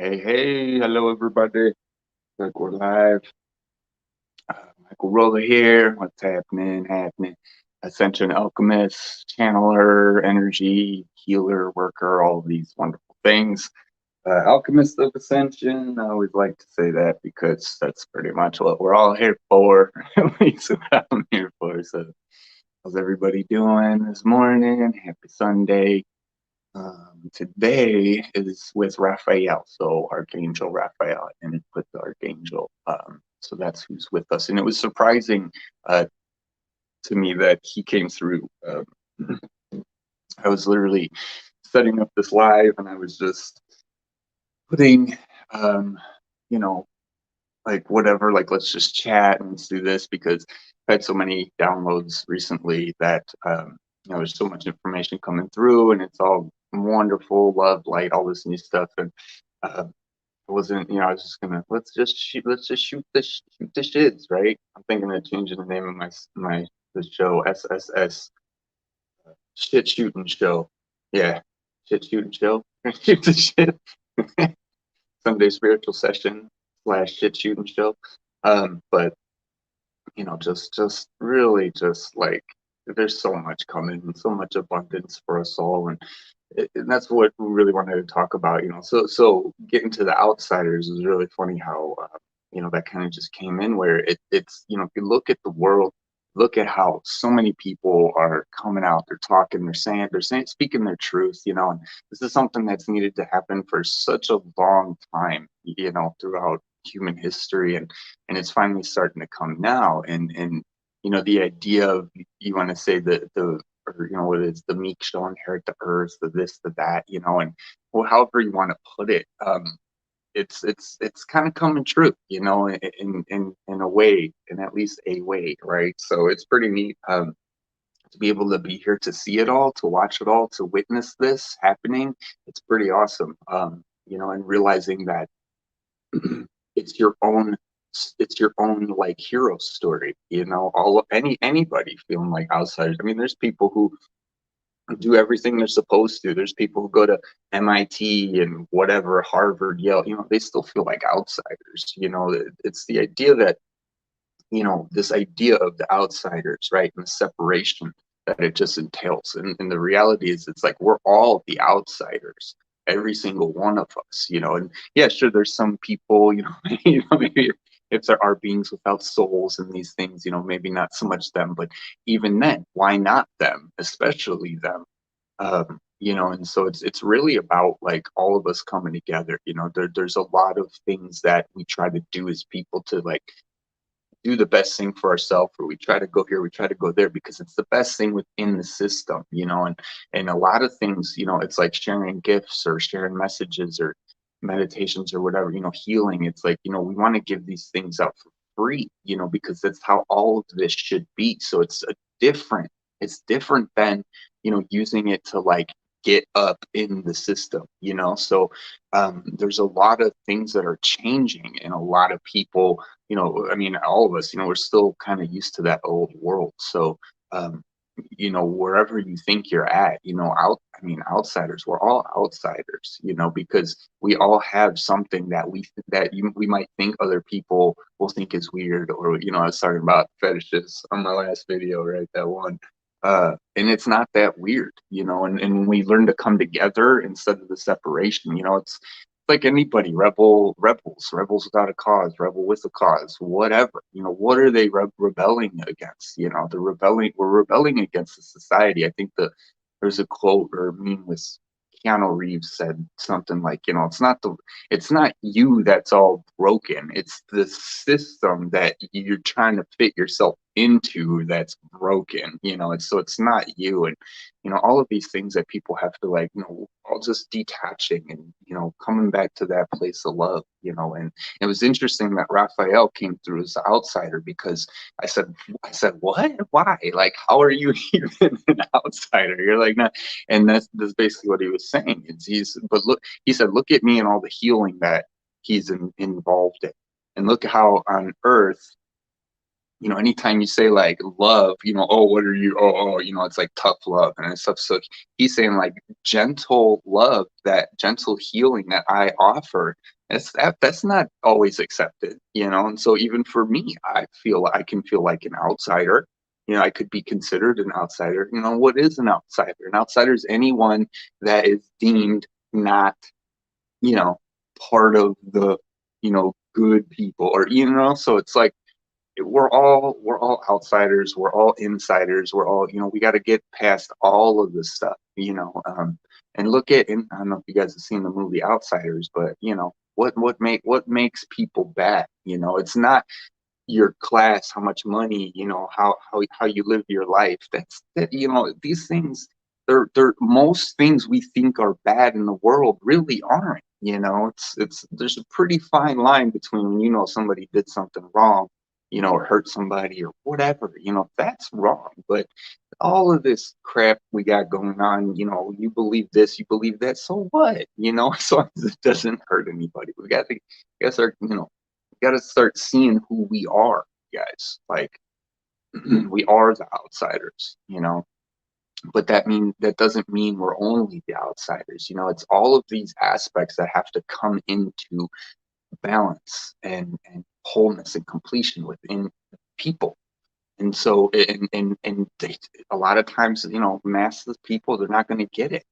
Hey, hello everybody. Like we're live. Michael Rolla here. What's happening? Ascension Alchemist, Channeler, Energy, Healer, Worker, all of these wonderful things. Alchemist of Ascension. I always like to say that because that's pretty much what we're all here for. At least what I'm here for. So, how's everybody doing this morning? Happy Sunday. Today is with Raphael, so Archangel Raphael, and it put the Archangel. So that's who's with us, and it was surprising uh, to me that he came through. I was literally setting up this live, and I was just putting, um, you know, like whatever, like let's just chat and let's do this because I've had so many downloads recently that there's so much information coming through, and it's all wonderful, love, light, all this new stuff, and uh, I wasn't, I was just gonna let's just shoot the shits, right? I'm thinking of changing the name of my the show SSS, shit shooting show. Yeah, shit shooting show. Shoot the shit. Sunday spiritual session slash shit shooting show. But just really just like there's so much coming and so much abundance for us all, and that's what we really wanted to talk about. So getting to the outsiders is really funny how that kind of just came in where it's if you look at the world, look at how so many people are coming out, they're saying speaking their truth, and this is something that's needed to happen for such a long time, throughout human history, and it's finally starting to come now. And the idea of, you want to say the or what it is, the meek shall inherit the earth, the this, the that, and well, however you want to put it, it's kind of coming true, in a way, in at least a way, right? So it's pretty neat, to be able to be here to see it all, to watch it all, to witness this happening. It's pretty awesome, and realizing that it's your own like hero story, anybody feeling like outsiders. I mean, there's people who do everything they're supposed to. There's people who go to MIT and whatever, Harvard, Yale, they still feel like outsiders. It's the idea that, this idea of the outsiders, right? And the separation that it just entails. And the reality is, it's like we're all the outsiders, every single one of us, and yeah, sure, there's some people, maybe if there are beings without souls and these things, maybe not so much them, but even then, why not them, especially them? And so it's really about like all of us coming together. There's a lot of things that we try to do as people to like do the best thing for ourselves, or we try to go here, we try to go there because it's the best thing within the system, and a lot of things, it's like sharing gifts or sharing messages or meditations or whatever, healing. It's like, we want to give these things out for free, because that's how all of this should be. So different it's different than, using it to like get up in the system, so there's a lot of things that are changing, and a lot of people, I mean, all of us, we're still kind of used to that old world. So, wherever you think you're at, I mean, outsiders, we're all outsiders, because we all have something that we might think other people will think is weird, or, I was talking about fetishes on my last video, right? That one. And it's not that weird, and when we learn to come together instead of the separation, it's like anybody, rebels without a cause, rebel with a cause, whatever. What are they rebelling against? We're rebelling against the society. I think there's a quote or a meme with Keanu Reeves said something like, it's not you that's all broken. It's the system that you're trying to fit yourself into that's broken. It's not you. And, all of these things that people have to like, all just detaching and, coming back to that place of love, and it was interesting that Raphael came through as the outsider, because I said, what? Why? Like, how are you even an outsider? You're like, no. And that's basically what he was saying. But look, he said, look at me and all the healing that he's involved in, and look how on Earth anytime you say like love, oh, what are you? Oh, it's like tough love and stuff. So he's saying like gentle love, that gentle healing that I offer. That's not always accepted. And so even for me, I can feel like an outsider. I could be considered an outsider. What is an outsider? An outsider is anyone that is deemed not, you know, part of the, good people, or so it's like we're all outsiders, we're all insiders, we're all, we got to get past all of this stuff. And look at, and I don't know if you guys have seen the movie Outsiders, but what makes people bad? It's not your class, how much money, how you live your life. These things, they're most things we think are bad in the world really aren't. It's there's a pretty fine line between when somebody did something wrong, or hurt somebody or whatever, that's wrong. But all of this crap we got going on, you believe this, you believe that, so what? As long as it doesn't hurt anybody. We got to start seeing who we are, guys. Like we are the outsiders. But that doesn't mean we're only the outsiders. It's all of these aspects that have to come into balance and wholeness and completion within people. And so, a lot of times, masses of people, they're not going to get it.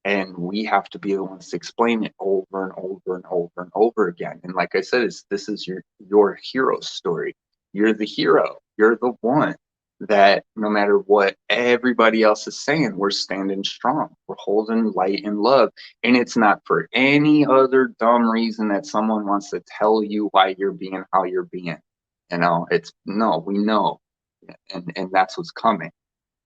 And we have to be the ones to explain it over and over and over and over again. And like I said, this is your hero story. You're the hero. You're the one that no matter what everybody else is saying, we're standing strong. We're holding light and love. And it's not for any other dumb reason that someone wants to tell you why you're being how you're being. It's no, we know. And that's what's coming.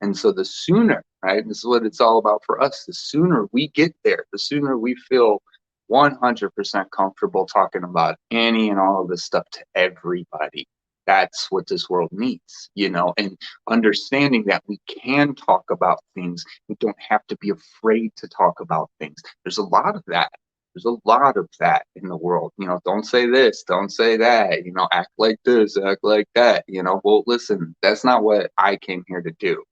And so the sooner, right, this is what it's all about for us, the sooner we get there, the sooner we feel 100% comfortable talking about any and all of this stuff to everybody. That's what this world needs, and understanding that we can talk about things. We don't have to be afraid to talk about things. There's a lot of that. There's a lot of that in the world. Don't say this, don't say that, act like this, act like that. Well, listen, that's not what I came here to do.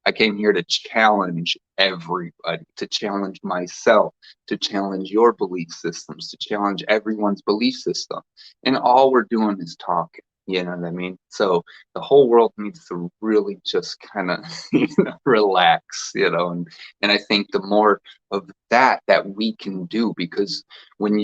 I came here to challenge everybody, to challenge myself, to challenge your belief systems, to challenge everyone's belief system. And all we're doing is talking. You know what I mean? So the whole world needs to really just kind of relax, and I think the more of that we can do, because when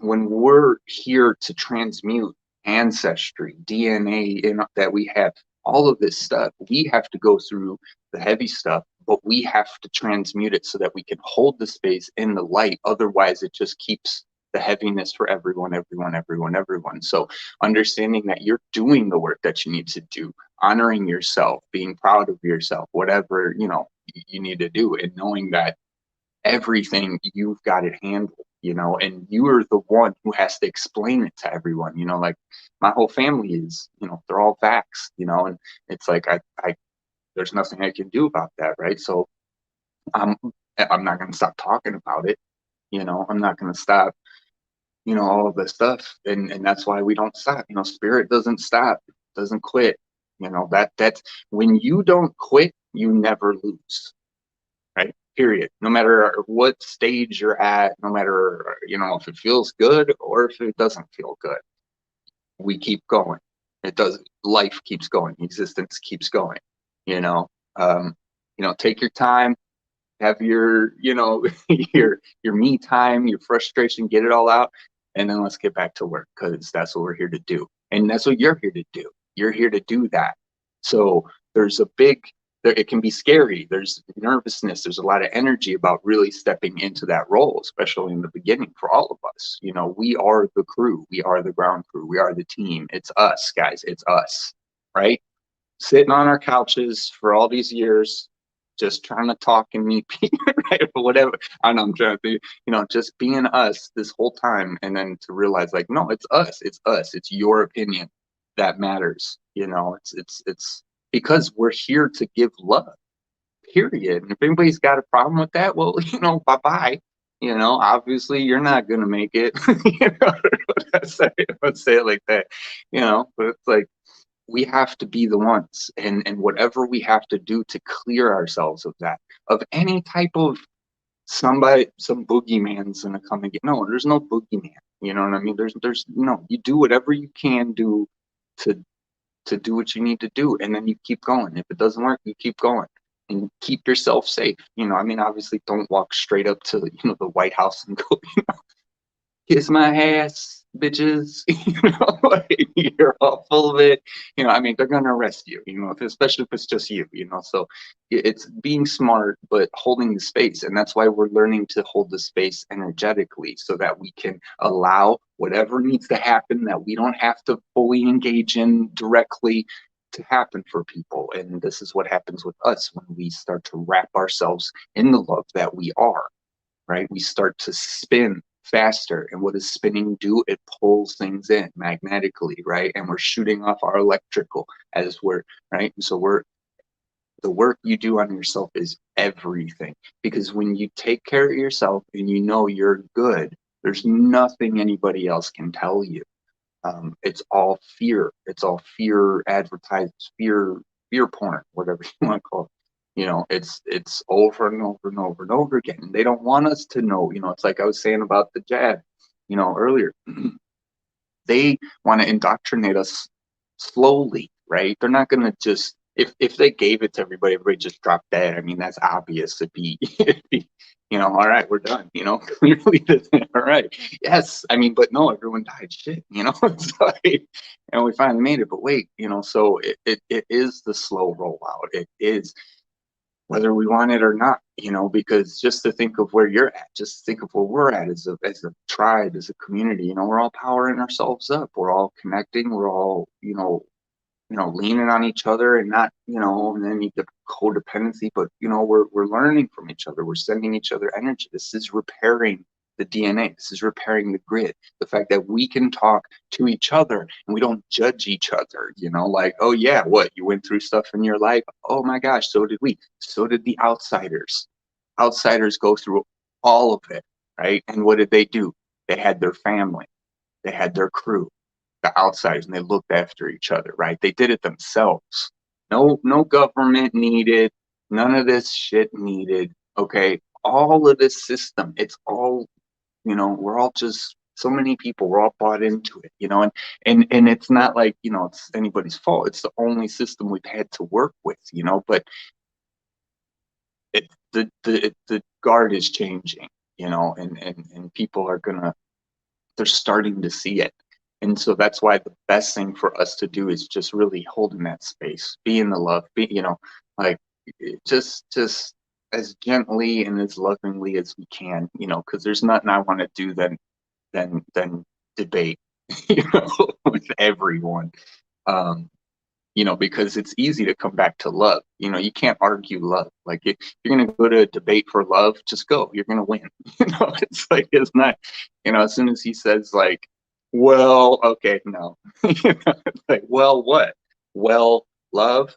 we're here to transmute ancestry, DNA that we have, all of this stuff, we have to go through the heavy stuff, but we have to transmute it so that we can hold the space in the light. Otherwise, it just keeps the heaviness for everyone. So understanding that you're doing the work that you need to do, honoring yourself, being proud of yourself, whatever, you need to do, and knowing that everything you've got it handled, and you are the one who has to explain it to everyone. Like my whole family is, they're all vaxxed, and it's like I there's nothing I can do about that, right? So I'm not going to stop talking about it. I'm not going to stop, all of this stuff, and that's why we don't stop. Spirit doesn't stop, doesn't quit. That's when you don't quit, you never lose. Right? Period. No matter what stage you're at, no matter, if it feels good or if it doesn't feel good, we keep going. It does. Life keeps going. Existence keeps going. You know, um, take your time, have your, your me time, your frustration, get it all out, and then let's get back to work, because that's what we're here to do, and that's what you're here to do. You're here to do that. So there's a big it can be scary. There's nervousness. There's a lot of energy about really stepping into that role, especially in the beginning for all of us. We are the crew. We are the ground crew. We are the team. It's us, guys. It's us, right? Sitting on our couches for all these years, just trying to talk and meet people, right? Or whatever. I know I'm trying to be, just being us this whole time. And then to realize, like, no, it's us. It's us. It's your opinion that matters. It's because we're here to give love, period. And if anybody's got a problem with that, well, bye-bye. Obviously you're not going to make it. Let's say it like that, but it's like, we have to be the ones, and whatever we have to do to clear ourselves of that, of any type of some boogeyman's gonna come and get. No, there's no boogeyman. You know what I mean? There's no. You do whatever you can do to do what you need to do, and then you keep going. If it doesn't work, you keep going and keep yourself safe. You know, I mean, obviously, don't walk straight up to the White House and go, kiss my ass, bitches. Like, you're all full of it. I mean, they're gonna arrest you. Especially if it's just you. So it's being smart, but holding the space, and that's why we're learning to hold the space energetically, so that we can allow whatever needs to happen that we don't have to fully engage in directly to happen for people. And this is what happens with us when we start to wrap ourselves in the love that we are. Right? We start to spin faster. And what does spinning do? It pulls things in magnetically, right? And we're shooting off our electrical as we're, right? And so the work you do on yourself is everything. Because when you take care of yourself and you're good, there's nothing anybody else can tell you. It's all fear. It's all fear advertised, fear porn, whatever you want to call it. It's over and over and over and over again. And they don't want us to know. It's like I was saying about the jab, earlier. They want to indoctrinate us slowly, right? They're not going to just, if they gave it to everybody just dropped dead. I mean, that's obvious. It'd be, all right, we're done. Clearly, all right, yes. I mean, but no, everyone died. Shit, it's like, and we finally made it. But wait, so it is the slow rollout. It is, whether we want it or not, because just to think of where you're at, just think of where we're at as a tribe, as a community, we're all powering ourselves up. We're all connecting. We're all, leaning on each other, and not, and then you get codependency, but, we're learning from each other. We're sending each other energy. This is repairing the DNA. This is repairing the grid. The fact that we can talk to each other and we don't judge each other, like, oh yeah, what, you went through stuff in your life? Oh my gosh, so did we. So did the outsiders. Outsiders go through all of it, right? And what did they do? They had their family. They had their crew, the outsiders, and they looked after each other, right? They did it themselves. No government needed, none of this shit needed. Okay. All of this system, it's all, we're all just so many people, we're all bought into it, and it's not like, it's anybody's fault. It's the only system we've had to work with, but the guard is changing, and people are they're starting to see it. And so that's why the best thing for us to do is just really hold in that space, be in the love, like, just as gently and as lovingly as we can, because there's nothing I want to do than debate, with everyone. Um, because it's easy to come back to love. You can't argue love. Like, if you're going to go to a debate for love, just go. You're going to win. It's like, it's not, as soon as he says, like, well, okay, no. It's like, well, what? Well, love?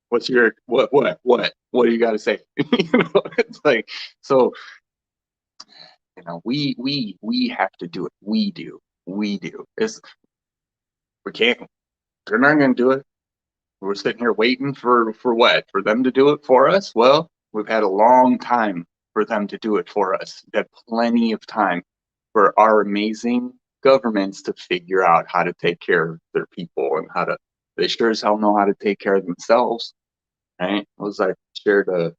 What's your, what do you got to say? It's like, so, we have to do it. We do. We can't, they're not going to do it. We're sitting here waiting for what? For them to do it for us? Well, we've had a long time for them to do it for us. We've had plenty of time for our amazing governments to figure out how to take care of their people, and they sure as hell know how to take care of themselves, right? It was like, shared the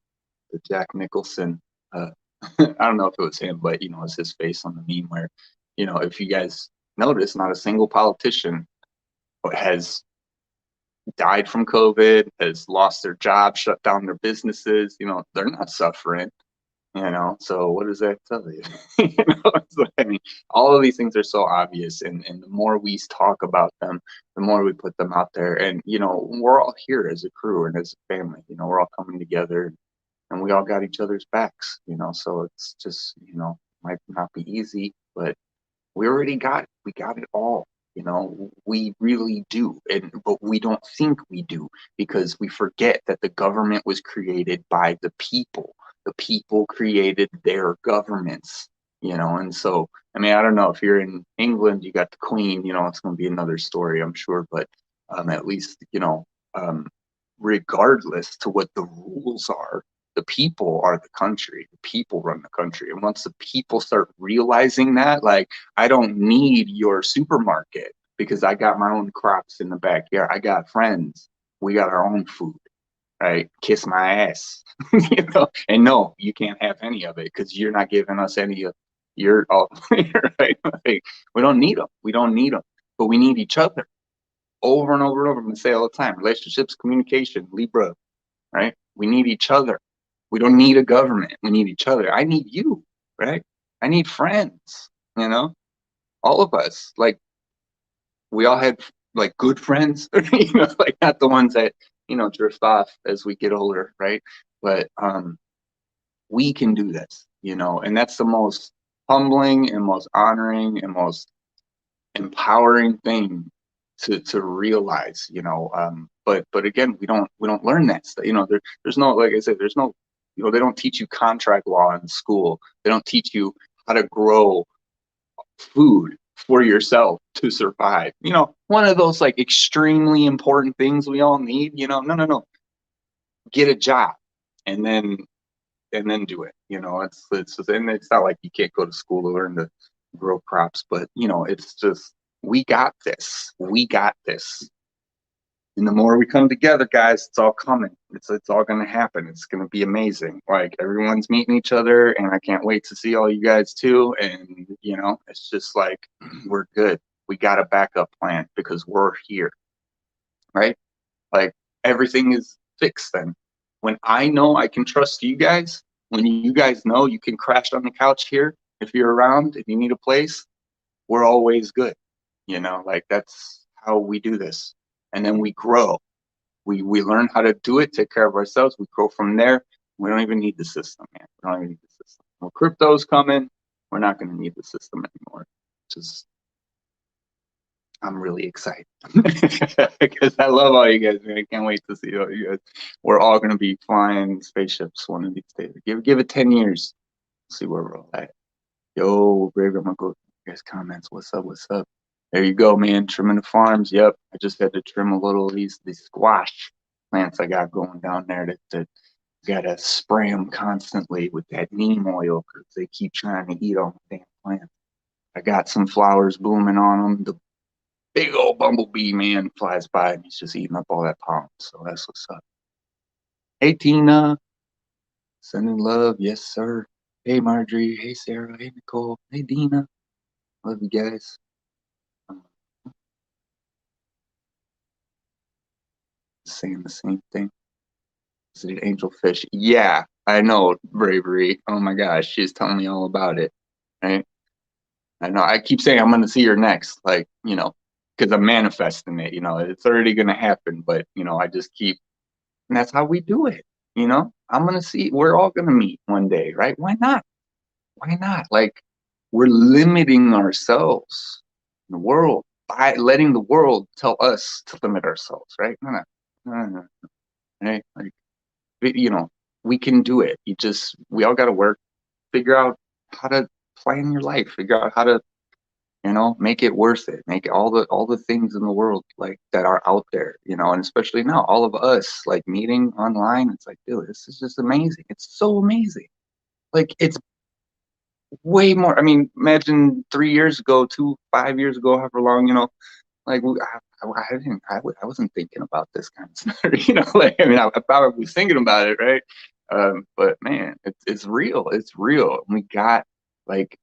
Jack Nicholson, uh, I don't know if it was him, but, it's his face on the meme where, if you guys notice, not a single politician has died from COVID, has lost their job, shut down their businesses. They're not suffering. So what does that tell you? I mean, all of these things are so obvious, and the more we talk about them, the more we put them out there. And we're all here as a crew and as a family. We're all coming together, and we all got each other's backs. So it's just, might not be easy, but we already got it. We got it all. We really do. But we don't think we do, because we forget that the government was created by the people. The people created their governments, and so, I mean, I don't know, if you're in England, you got the Queen, it's going to be another story, I'm sure. But at least, regardless to what the rules are, the people are the country. The people run the country. And once the people start realizing that, like, I don't need your supermarket because I got my own crops in the backyard. I got friends. We got our own food, right? Kiss my ass, And no, you can't have any of it because you're not giving us any of your, oh, right? Like, we don't need them. We don't need them, but we need each other over and over and over. I'm going to say all the time, relationships, communication, Libra, right? We need each other. We don't need a government. We need each other. I need you, right? I need friends, all of us. Like, we all had like good friends, like not the ones that, drift off as we get older, right? But we can do this, and that's the most humbling and most honoring and most empowering thing to realize, but again, we don't learn that stuff. There's no, like I said, there's no, they don't teach you contract law in school. They don't teach you how to grow food for yourself to survive. One of those like extremely important things we all need, no. Get a job and then do it. And it's not like you can't go to school to learn to grow crops, but it's just, we got this. We got this. And the more we come together, guys, it's all coming. It's all going to happen. It's going to be amazing. Like, everyone's meeting each other, and I can't wait to see all you guys too. And it's just like, we're good. We got a backup plan because we're here, right? Like, everything is fixed then. When I know I can trust you guys, when you guys know you can crash on the couch here, if you're around, if you need a place, we're always good. Like, that's how we do this. And then we grow. We learn how to do it, take care of ourselves. We grow from there. We don't even need the system, man. We don't even need the system. When crypto's coming, we're not going to need the system anymore. Just, I'm really excited because I love all you guys, man. I can't wait to see all you guys. We're all going to be flying spaceships one of these days. Give it 10 years. See where we're all at. Yo, Brave, I'm going to go guys' comments. What's up? What's up? There you go, man. Trimming the farms. Yep. I just had to trim a little of these squash plants I got going down there that gotta spray them constantly with that neem oil because they keep trying to eat all the damn plants. I got some flowers blooming on them. The big old bumblebee, man, flies by and he's just eating up all that pollen. So that's what's up. Hey, Tina. Sending love. Yes, sir. Hey, Marjorie. Hey, Sarah. Hey, Nicole. Hey, Dina. Love you guys. Saying the same thing. Is it angelfish? Yeah, I know, Bravery. Oh my gosh, she's telling me all about it. Right? I know. I keep saying I'm gonna see her next, like, because I'm manifesting it. It's already gonna happen, but I just keep, and that's how we do it. I'm gonna see. We're all gonna meet one day, right? Why not? Why not? Like, we're limiting ourselves, the world, by letting the world tell us to limit ourselves, right? No. Right? Like, we can do it. We all got to work, figure out how to plan your life, figure out how to, make it worth it, make all the things in the world like that are out there, and especially now, all of us like meeting online. It's like, dude, this is just amazing. It's so amazing. Like, it's way more. I mean, imagine 3 years ago, 5 years ago, however long, like, I wasn't thinking about this kind of stuff, like, I mean, I probably was thinking about it, right? But man, it's real. It's real. We got, like,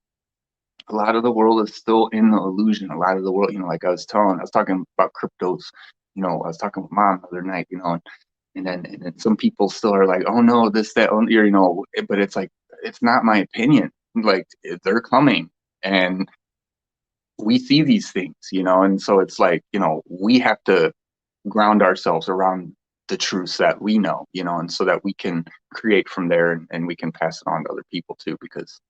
a lot of the world is still in the illusion. A lot of the world, like I was talking about cryptos, I was talking with mom the other night, and then some people still are like, oh no, this, that, but it's like, it's not my opinion. Like, they're coming, and we see these things, and so it's like, we have to ground ourselves around the truths that we know, and so that we can create from there, and we can pass it on to other people too, because,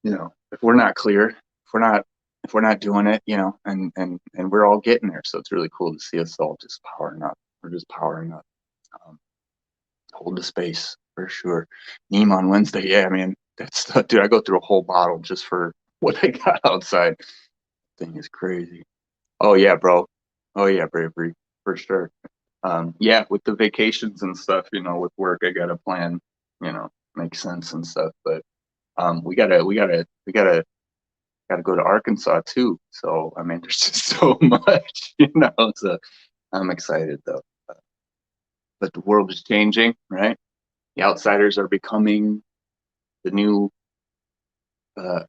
if we're not clear, if we're not doing it, and we're all getting there. So it's really cool to see us all just powering up. We're just powering up. Hold the space for sure. Neem on Wednesday. Yeah, man. That's, dude, I go through a whole bottle just for what I got outside. Thing is crazy. Oh yeah, bro. Oh yeah, bravery for sure. Yeah, with the vacations and stuff, with work, I gotta plan, make sense and stuff. But we gotta go to Arkansas too. So I mean, there's just so much, So I'm excited though. But the world is changing, right? The outsiders are becoming the new,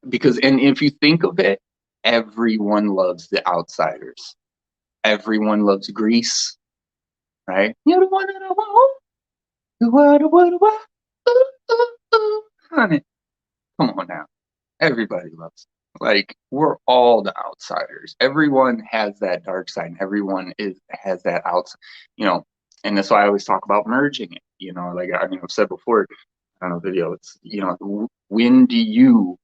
because, and if you think of it, everyone loves the outsiders. Everyone loves Greece, right? You're the one that I want. What? Honey, come on now. Everybody loves it. Like, we're all the outsiders. Everyone has that dark side, and everyone has that outside, you know, and that's why I always talk about merging it. Like, I mean, I've said before on a video, it's, when do you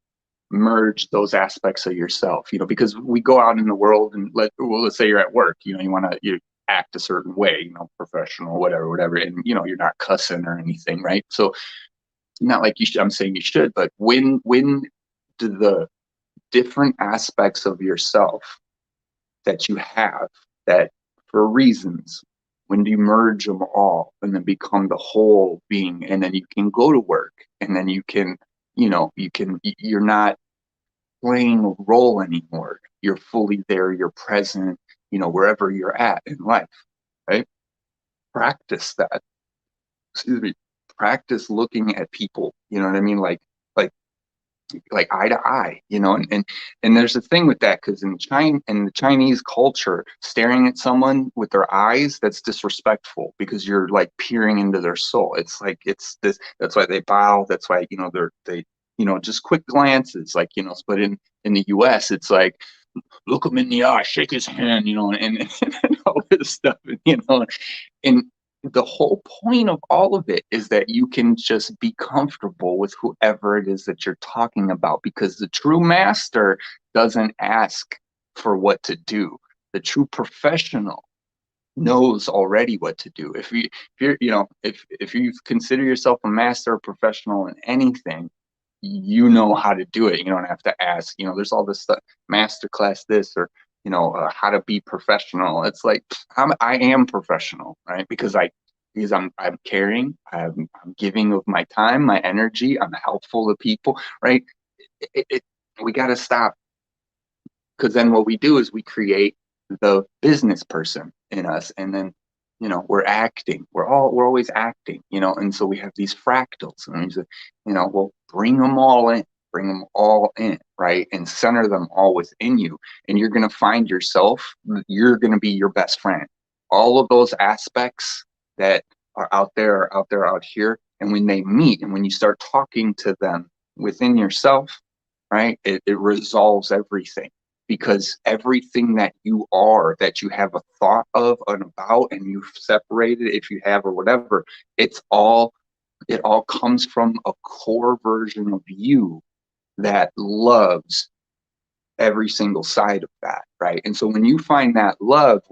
merge those aspects of yourself? Because we go out in the world and let's say you're at work, you want to, act a certain way, professional, whatever, and you're not cussing or anything, right? So not like you should, I'm saying you should, but when do the different aspects of yourself that you have, that for reasons, when do you merge them all and then become the whole being, and then you can go to work, and then you can, you're not playing a role anymore. You're fully there, you're present, wherever you're at in life, right? Practice that. Excuse me. Practice looking at people, you know what I mean? Like eye to eye, and there's a thing with that, because in the Chinese culture, staring at someone with their eyes, that's disrespectful, because you're like peering into their soul. It's like, it's this, that's why they bow, that's why, they just quick glances, like, but in the US, it's like, look him in the eye, shake his hand, and all this stuff, and the whole point of all of it is that you can just be comfortable with whoever it is that you're talking about, because the true master doesn't ask for what to do. The true professional knows already what to do. If you consider yourself a master or professional in anything, you know how to do it. You don't have to ask. There's all this stuff, master class this, or how to be professional. It's like, I am professional, right? Because I'm caring, I'm giving of my time, my energy, I'm helpful to people, right? We got to stop, because then what we do is we create the business person in us, and then we're acting, we're always acting, and so we have these fractals, and we say, well, bring them all in, right, and center them all within you, and you're going to find yourself, you're going to be your best friend. All of those aspects that are out here, and when they meet, and when you start talking to them within yourself, right, it resolves everything, because everything that you are, that you have a thought of and about, and you've separated, if you have, or whatever, it all comes from a core version of you that loves every single side of that, right? And so when you find that love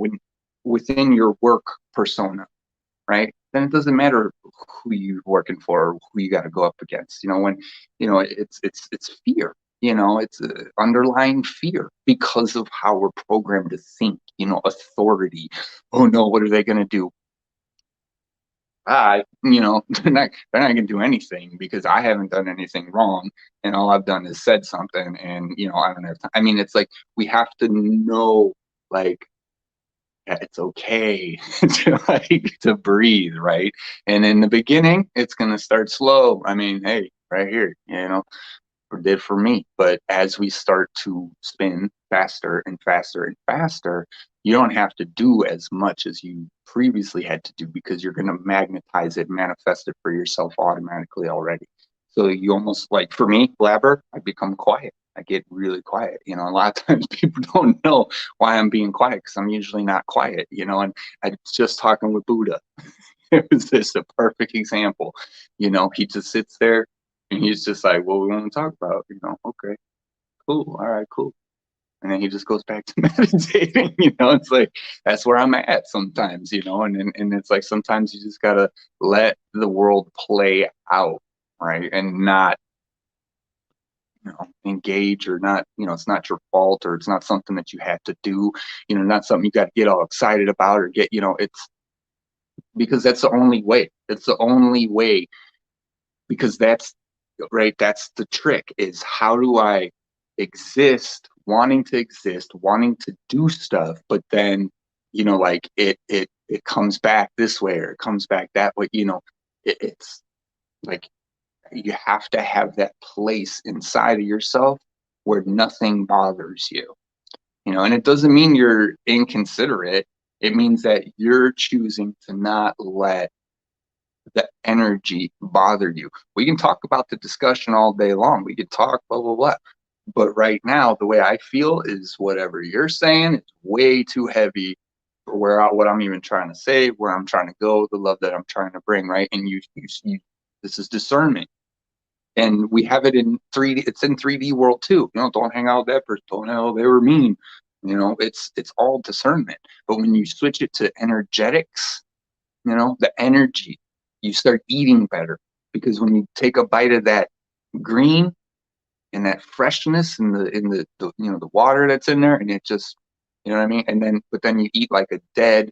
within your work persona, right, then it doesn't matter who you're working for or who you got to go up against. When it's fear. It's underlying fear, because of how we're programmed to think. Authority. Oh no, what are they going to do? They're not going to do anything, because I haven't done anything wrong, and all I've done is said something, and I don't have time. I mean, it's like, we have to know, like, it's okay to breathe, right? And in the beginning, it's going to start slow. I mean, hey, right here, or did for me. But as we start to spin faster and faster and faster, you don't have to do as much as you previously had to do, because you're going to magnetize it, manifest it for yourself automatically already. So you almost, like, for me, blabber, I become quiet. I get really quiet. A lot of times people don't know why I'm being quiet, because I'm usually not quiet, and I was just talking with Buddha. It was just a perfect example. He just sits there, and he's just like, what we want to talk about? Okay, cool. All right, cool. And then he just goes back to meditating. It's like, that's where I'm at sometimes, and it's like, sometimes you just got to let the world play out, right? And not, engage or not, it's not your fault, or it's not something that you have to do, not something you got to get all excited about or get, it's because that's the only way. It's the only way, because that's right. That's the trick, is how do I exist, wanting to do stuff, but then, like it comes back this way or it comes back that way, it's like you have to have that place inside of yourself where nothing bothers you, and it doesn't mean you're inconsiderate. It means that you're choosing to not let the energy bother you. We can talk about the discussion all day long. We could talk blah, blah, blah. But right now, the way I feel is whatever you're saying is way too heavy for what I'm even trying to say, where I'm trying to go, the love that I'm trying to bring, right? And this is discernment. And we have it in 3D. It's in 3D world too. Don't hang out with that person. Don't hang out. They were mean. It's all discernment. But when you switch it to energetics, the energy, you start eating better, because when you take a bite of that green and that freshness and the water that's in there, and it just, what I mean? But then you eat like a dead,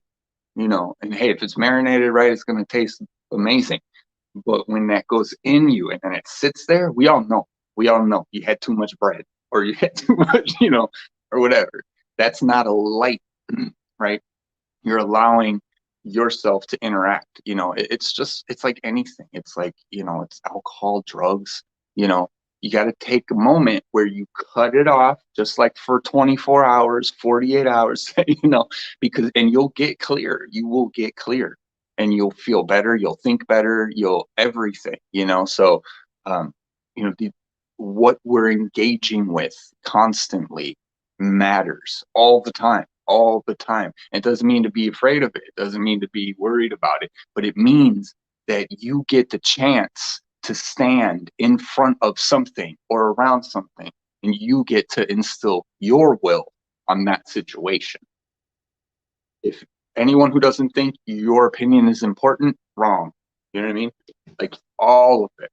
and hey, if it's marinated right, it's going to taste amazing. But when that goes in you and then it sits there, we all know you had too much bread, or you had too much, or whatever. That's not a light, right? You're allowing yourself to interact. It's like anything. It's like, it's alcohol, drugs. You got to take a moment where you cut it off, just like for 24 hours, 48 hours, because, and you'll get clear. You will get clear, and you'll feel better. You'll think better. You'll everything, so, what we're engaging with constantly matters all the time. All the time. It doesn't mean to be afraid of it. It doesn't mean to be worried about it, but it means that you get the chance to stand in front of something or around something, and you get to instill your will on that situation. If anyone who doesn't think your opinion is important, wrong. You know what I mean? Like all of it,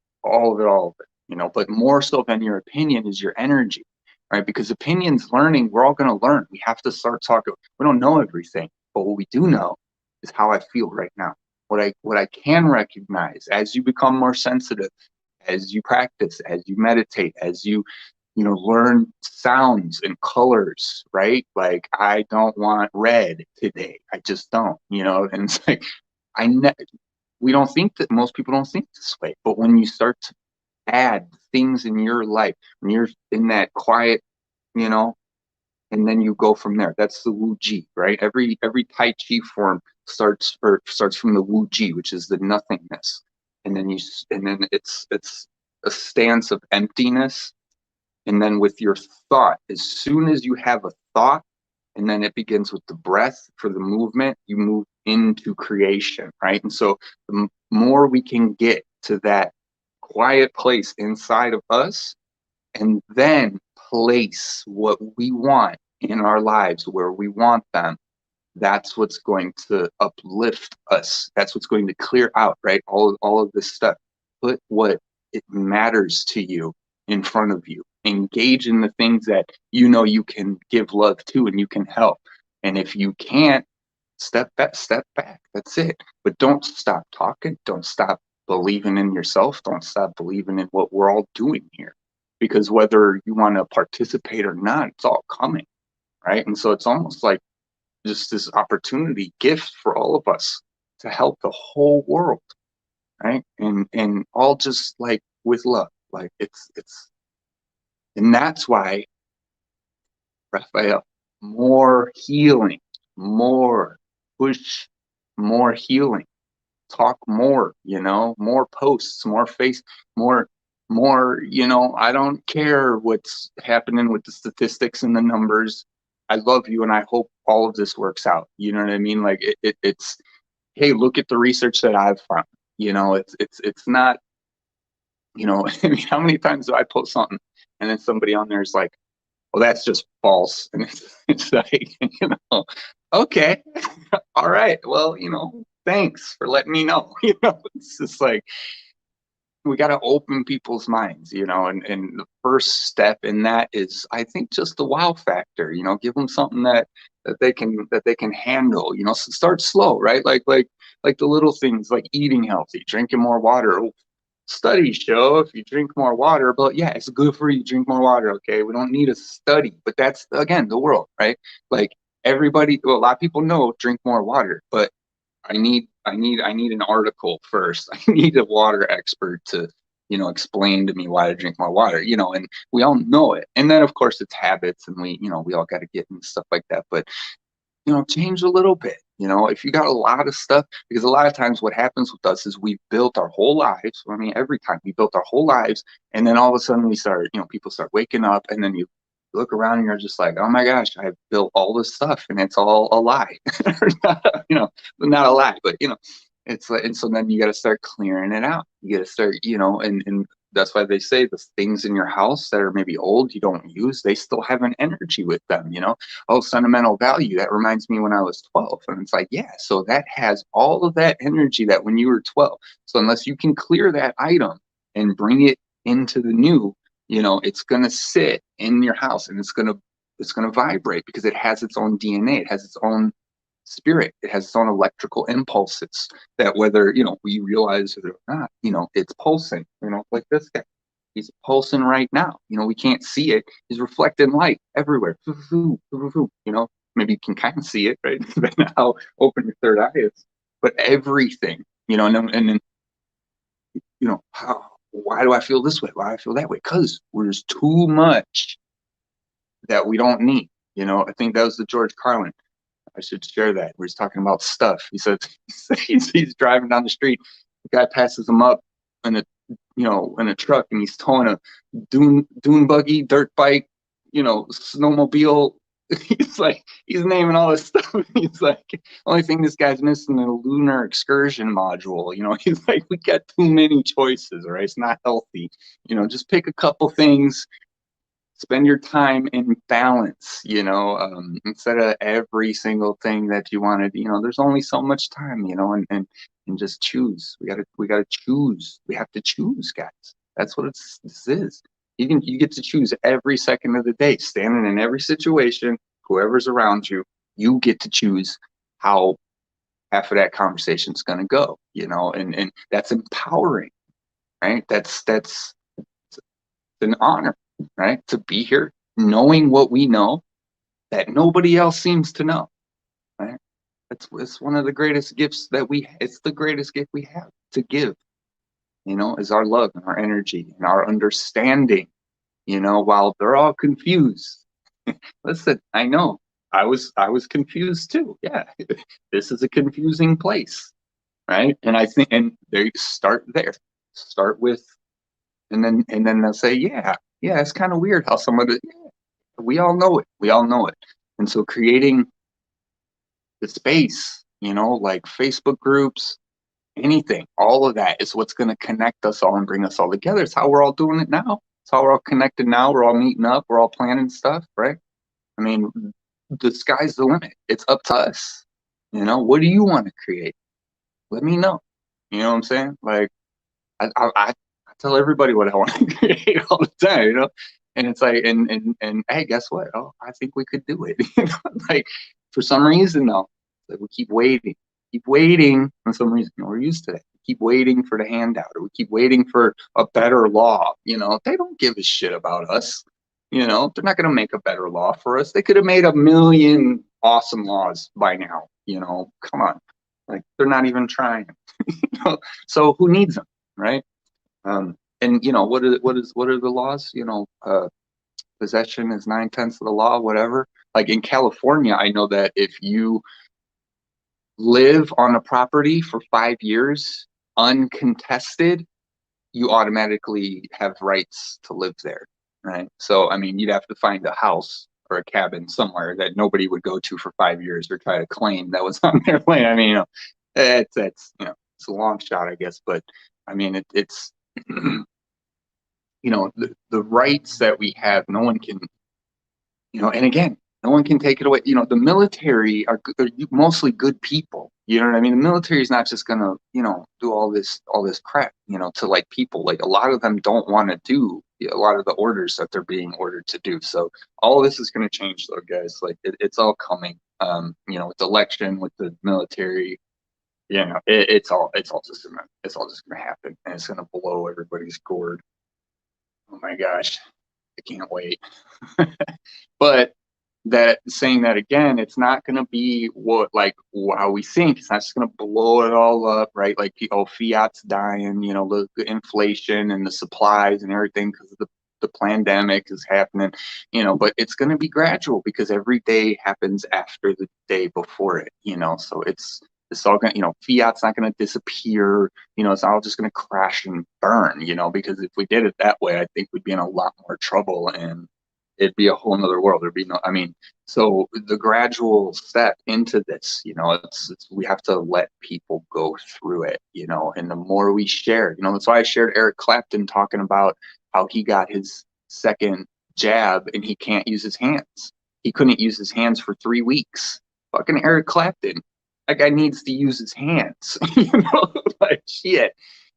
but more so than your opinion is your energy. Right? Because opinions, learning, we're all going to learn. We have to start talking. We don't know everything, but what we do know is how I feel right now. What I can recognize as you become more sensitive, as you practice, as you meditate, as you learn sounds and colors, right? Like, I don't want red today. I just don't, and it's like, we don't think that, most people don't think this way, but when you start to add things in your life, when you're in that quiet, and then you go from there. That's the Wu Ji, right? Every Tai Chi form starts from the Wu Ji, which is the nothingness, and then it's a stance of emptiness, and then with your thought, as soon as you have a thought, and then it begins with the breath for the movement, you move into creation, right? And so the more we can get to that quiet place inside of us, and then place what we want in our lives where we want them, that's what's going to uplift us. That's what's going to clear out, right? All of this stuff. Put what it matters to you in front of you. Engage in the things that you can give love to and you can help. And if you can't, step back. That's it. But don't stop talking. Don't stop believing in yourself. Don't stop believing in what we're all doing here. Because whether you want to participate or not, it's all coming, right? And so it's almost like just this opportunity, gift for all of us to help the whole world, right? And all just like with love, like it's, and that's why, Raphael, more healing, more push, more healing, talk more, more posts, more more, I don't care what's happening with the statistics and the numbers. I love you, and I hope all of this works out. You know what I mean? Like it's, hey, look at the research that I've found. It's not, I mean, how many times do I post something and then somebody on there is like, well, that's just false. And it's like, okay, all right. Well, thanks for letting me know. It's just like, we got to open people's minds, and the first step in that is, I think, just the wow factor. Give them something that they can handle. Start slow, right? Like the little things, like eating healthy, drinking more water. Studies show if you drink more water, but yeah, it's good for you to drink more water. Okay, we don't need a study, but that's, again, the world, right? Like, everybody, well, a lot of people know drink more water, but I need an article first. I need a water expert to, explain to me why to drink more water, and we all know it. And then, of course, it's habits, and we all got to get into stuff like that. But, change a little bit. If you got a lot of stuff, because a lot of times what happens with us is we've built our whole lives. I mean, every time we built our whole lives, and then all of a sudden people start waking up, and then you look around and you're just like, oh my gosh, I've built all this stuff and it's all a lie. Not a lie, but it's like, and so then you got to start clearing it out. You got to start, and that's why they say the things in your house that are maybe old, you don't use, they still have an energy with them. Oh, sentimental value, that reminds me when I was 12. And it's like, yeah, so that has all of that energy that when you were 12. So unless you can clear that item and bring it into the new, it's going to sit in your house, and it's going to vibrate, because it has its own DNA. It has its own spirit. It has its own electrical impulses that, whether, we realize it or not, it's pulsing, like this guy. He's pulsing right now. We can't see it. He's reflecting light everywhere. Maybe you can kind of see it, right? Depending on how open your third eye is. But everything, and then, why do I feel this way? Why do I feel that way? Because there's too much that we don't need. I think that was the George Carlin. I should share that, where he's talking about stuff. He said he's driving down the street. The guy passes him up in a truck, and he's towing a dune buggy, dirt bike, snowmobile. He's naming all this stuff. He's like, only thing this guy's missing is a lunar excursion module. He's like, we got too many choices, right? It's not healthy. Just pick a couple things. Spend your time in balance, instead of every single thing that you wanted. There's only so much time, and just choose. We gotta choose. We have to choose, guys. That's what this is. You get to choose every second of the day, standing in every situation, whoever's around you, you get to choose how half of that conversation is going to go, and that's empowering, right? That's an honor, right? To be here, knowing what we know that nobody else seems to know, right? It's one of the greatest gifts it's the greatest gift we have to give, is our love and our energy and our understanding, while they're all confused. Listen, I know I was confused too. Yeah, this is a confusing place, right? And I think, and they start there, start with, and then they'll say, yeah, it's kind of weird how we all know it. And so creating the space, like Facebook groups, anything, all of that is what's going to connect us all and bring us all together. It's how we're all doing it now. It's how we're all connected now. We're all meeting up. We're all planning stuff, right? I mean, the sky's the limit. It's up to us. What do you want to create? Let me know. You know what I'm saying? Like, I tell everybody what I want to create all the time, and it's like, and hey, guess what? Oh, I think we could do it. Like, for some reason, though, like, we keep waiting for some reason. We're used to that. We keep waiting for the handout, or we keep waiting for a better law. They don't give a shit about us. They're not going to make a better law for us. They could have made a million awesome laws by now. Come on, like, they're not even trying. So who needs them, right? And what are the laws? Possession is 9/10 of the law, whatever. Like in California, I know that if you live on a property for 5 years uncontested, you automatically have rights to live there, right? So, I mean, you'd have to find a house or a cabin somewhere that nobody would go to for 5 years or try to claim that was on their land. I mean, that's it's a long shot, I guess, but I mean, it's the rights that we have, no one can, and again, no one can take it away. The military are mostly good people. You know what I mean? The military is not just gonna, do all this crap, to like people. Like a lot of them don't want to do a lot of the orders that they're being ordered to do. So all of this is gonna change, though, guys. Like it's all coming. With the election, with the military, it's all just gonna happen, and it's gonna blow everybody's gourd. Oh my gosh, I can't wait. But that saying that again, it's not going to be how we think. It's not just going to blow it all up, right? Like, fiat's dying, the inflation and the supplies and everything because of the pandemic is happening, but it's going to be gradual because every day happens after the day before it, so it's all going to, fiat's not going to disappear, it's all just going to crash and burn, because if we did it that way, I think we'd be in a lot more trouble, and it'd be a whole nother world. There'd be no, I mean, so the gradual step into this, it's we have to let people go through it, and the more we share, that's why I shared Eric Clapton talking about how he got his second jab and he can't use his hands. He couldn't use his hands for 3 weeks. Fucking Eric Clapton. That guy needs to use his hands, like shit.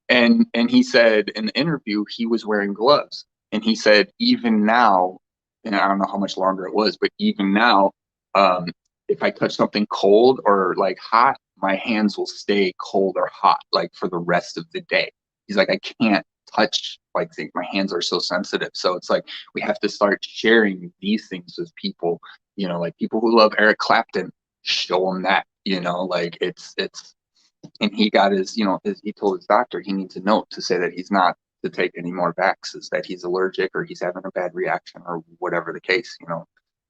And he said in the interview he was wearing gloves, and he said even now, and I don't know how much longer it was, but even now, if I touch something cold or like hot, my hands will stay cold or hot like for the rest of the day. He's like, I can't touch like things. My hands are so sensitive. So it's like we have to start sharing these things with people. Like people who love Eric Clapton, show them that. Like it's. And he got he told his doctor he needs a note to say that he's not to take any more vaxes, that he's allergic or he's having a bad reaction or whatever the case.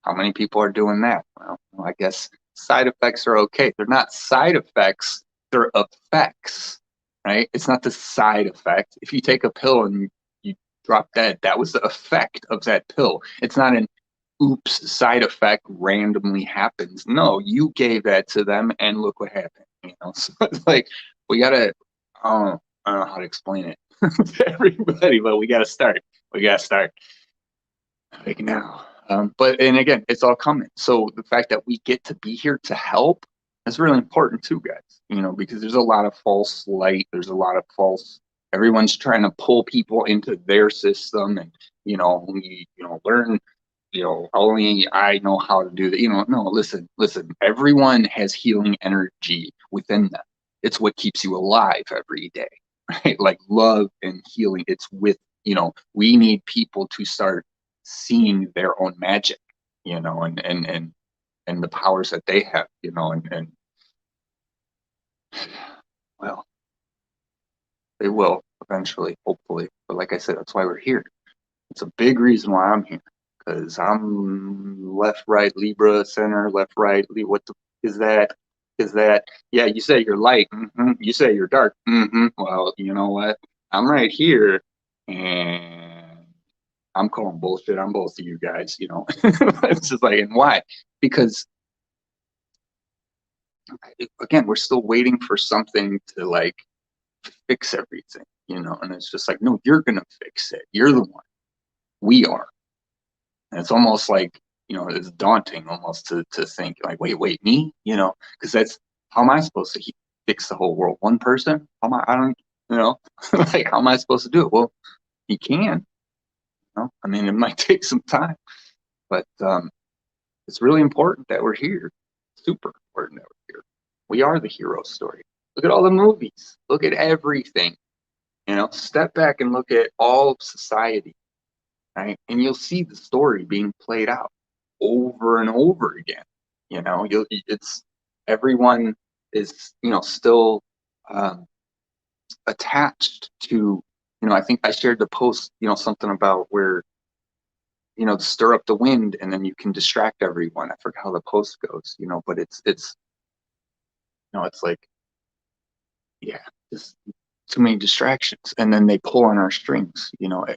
How many people are doing that? Well, I guess side effects are okay. They're not side effects, they're effects, right? It's not the side effect. If you take a pill and you drop dead, that was the effect of that pill. It's not an oops side effect randomly happens. No, you gave that to them and look what happened. So it's like we gotta, I don't know how to explain it to everybody, but we gotta start. We gotta start like now. And again, it's all coming. So the fact that we get to be here to help is really important too, guys. Because there's a lot of false light. There's a lot of false. Everyone's trying to pull people into their system, and learn. Only I know how to do that. No, listen. Everyone has healing energy within them. It's what keeps you alive every day, right? Like love and healing. It's we need people to start seeing their own magic, and the powers that they have, and well, they will eventually, hopefully. But like I said, that's why we're here. It's a big reason why I'm here, because I'm left, right, Libra, center, left, right. What the is that? Is that? Yeah, you say you're light. Mm-hmm. You say you're dark. Mm-hmm. Well, you know what? I'm right here, and I'm calling bullshit on both of you guys. It's just like, and why? Because again, we're still waiting for something to like fix everything, and it's just like, no, you're gonna fix it. You're the one. We are. And it's almost like, it's daunting almost to think like, wait, me, because that's how am I supposed to fix the whole world? One person? How am I don't, like, how am I supposed to do it? Well, you can, I mean, it might take some time, but it's really important that we're here. Super important that we're here. We are the hero story. Look at all the movies. Look at everything. Step back and look at all of society, right? And you'll see the story being played out over and over again. It's everyone is still attached to. I think I shared the post. Something about where stir up the wind and then you can distract everyone. I forgot how the post goes. But it's it's like, yeah, just too many distractions, and then they pull on our strings.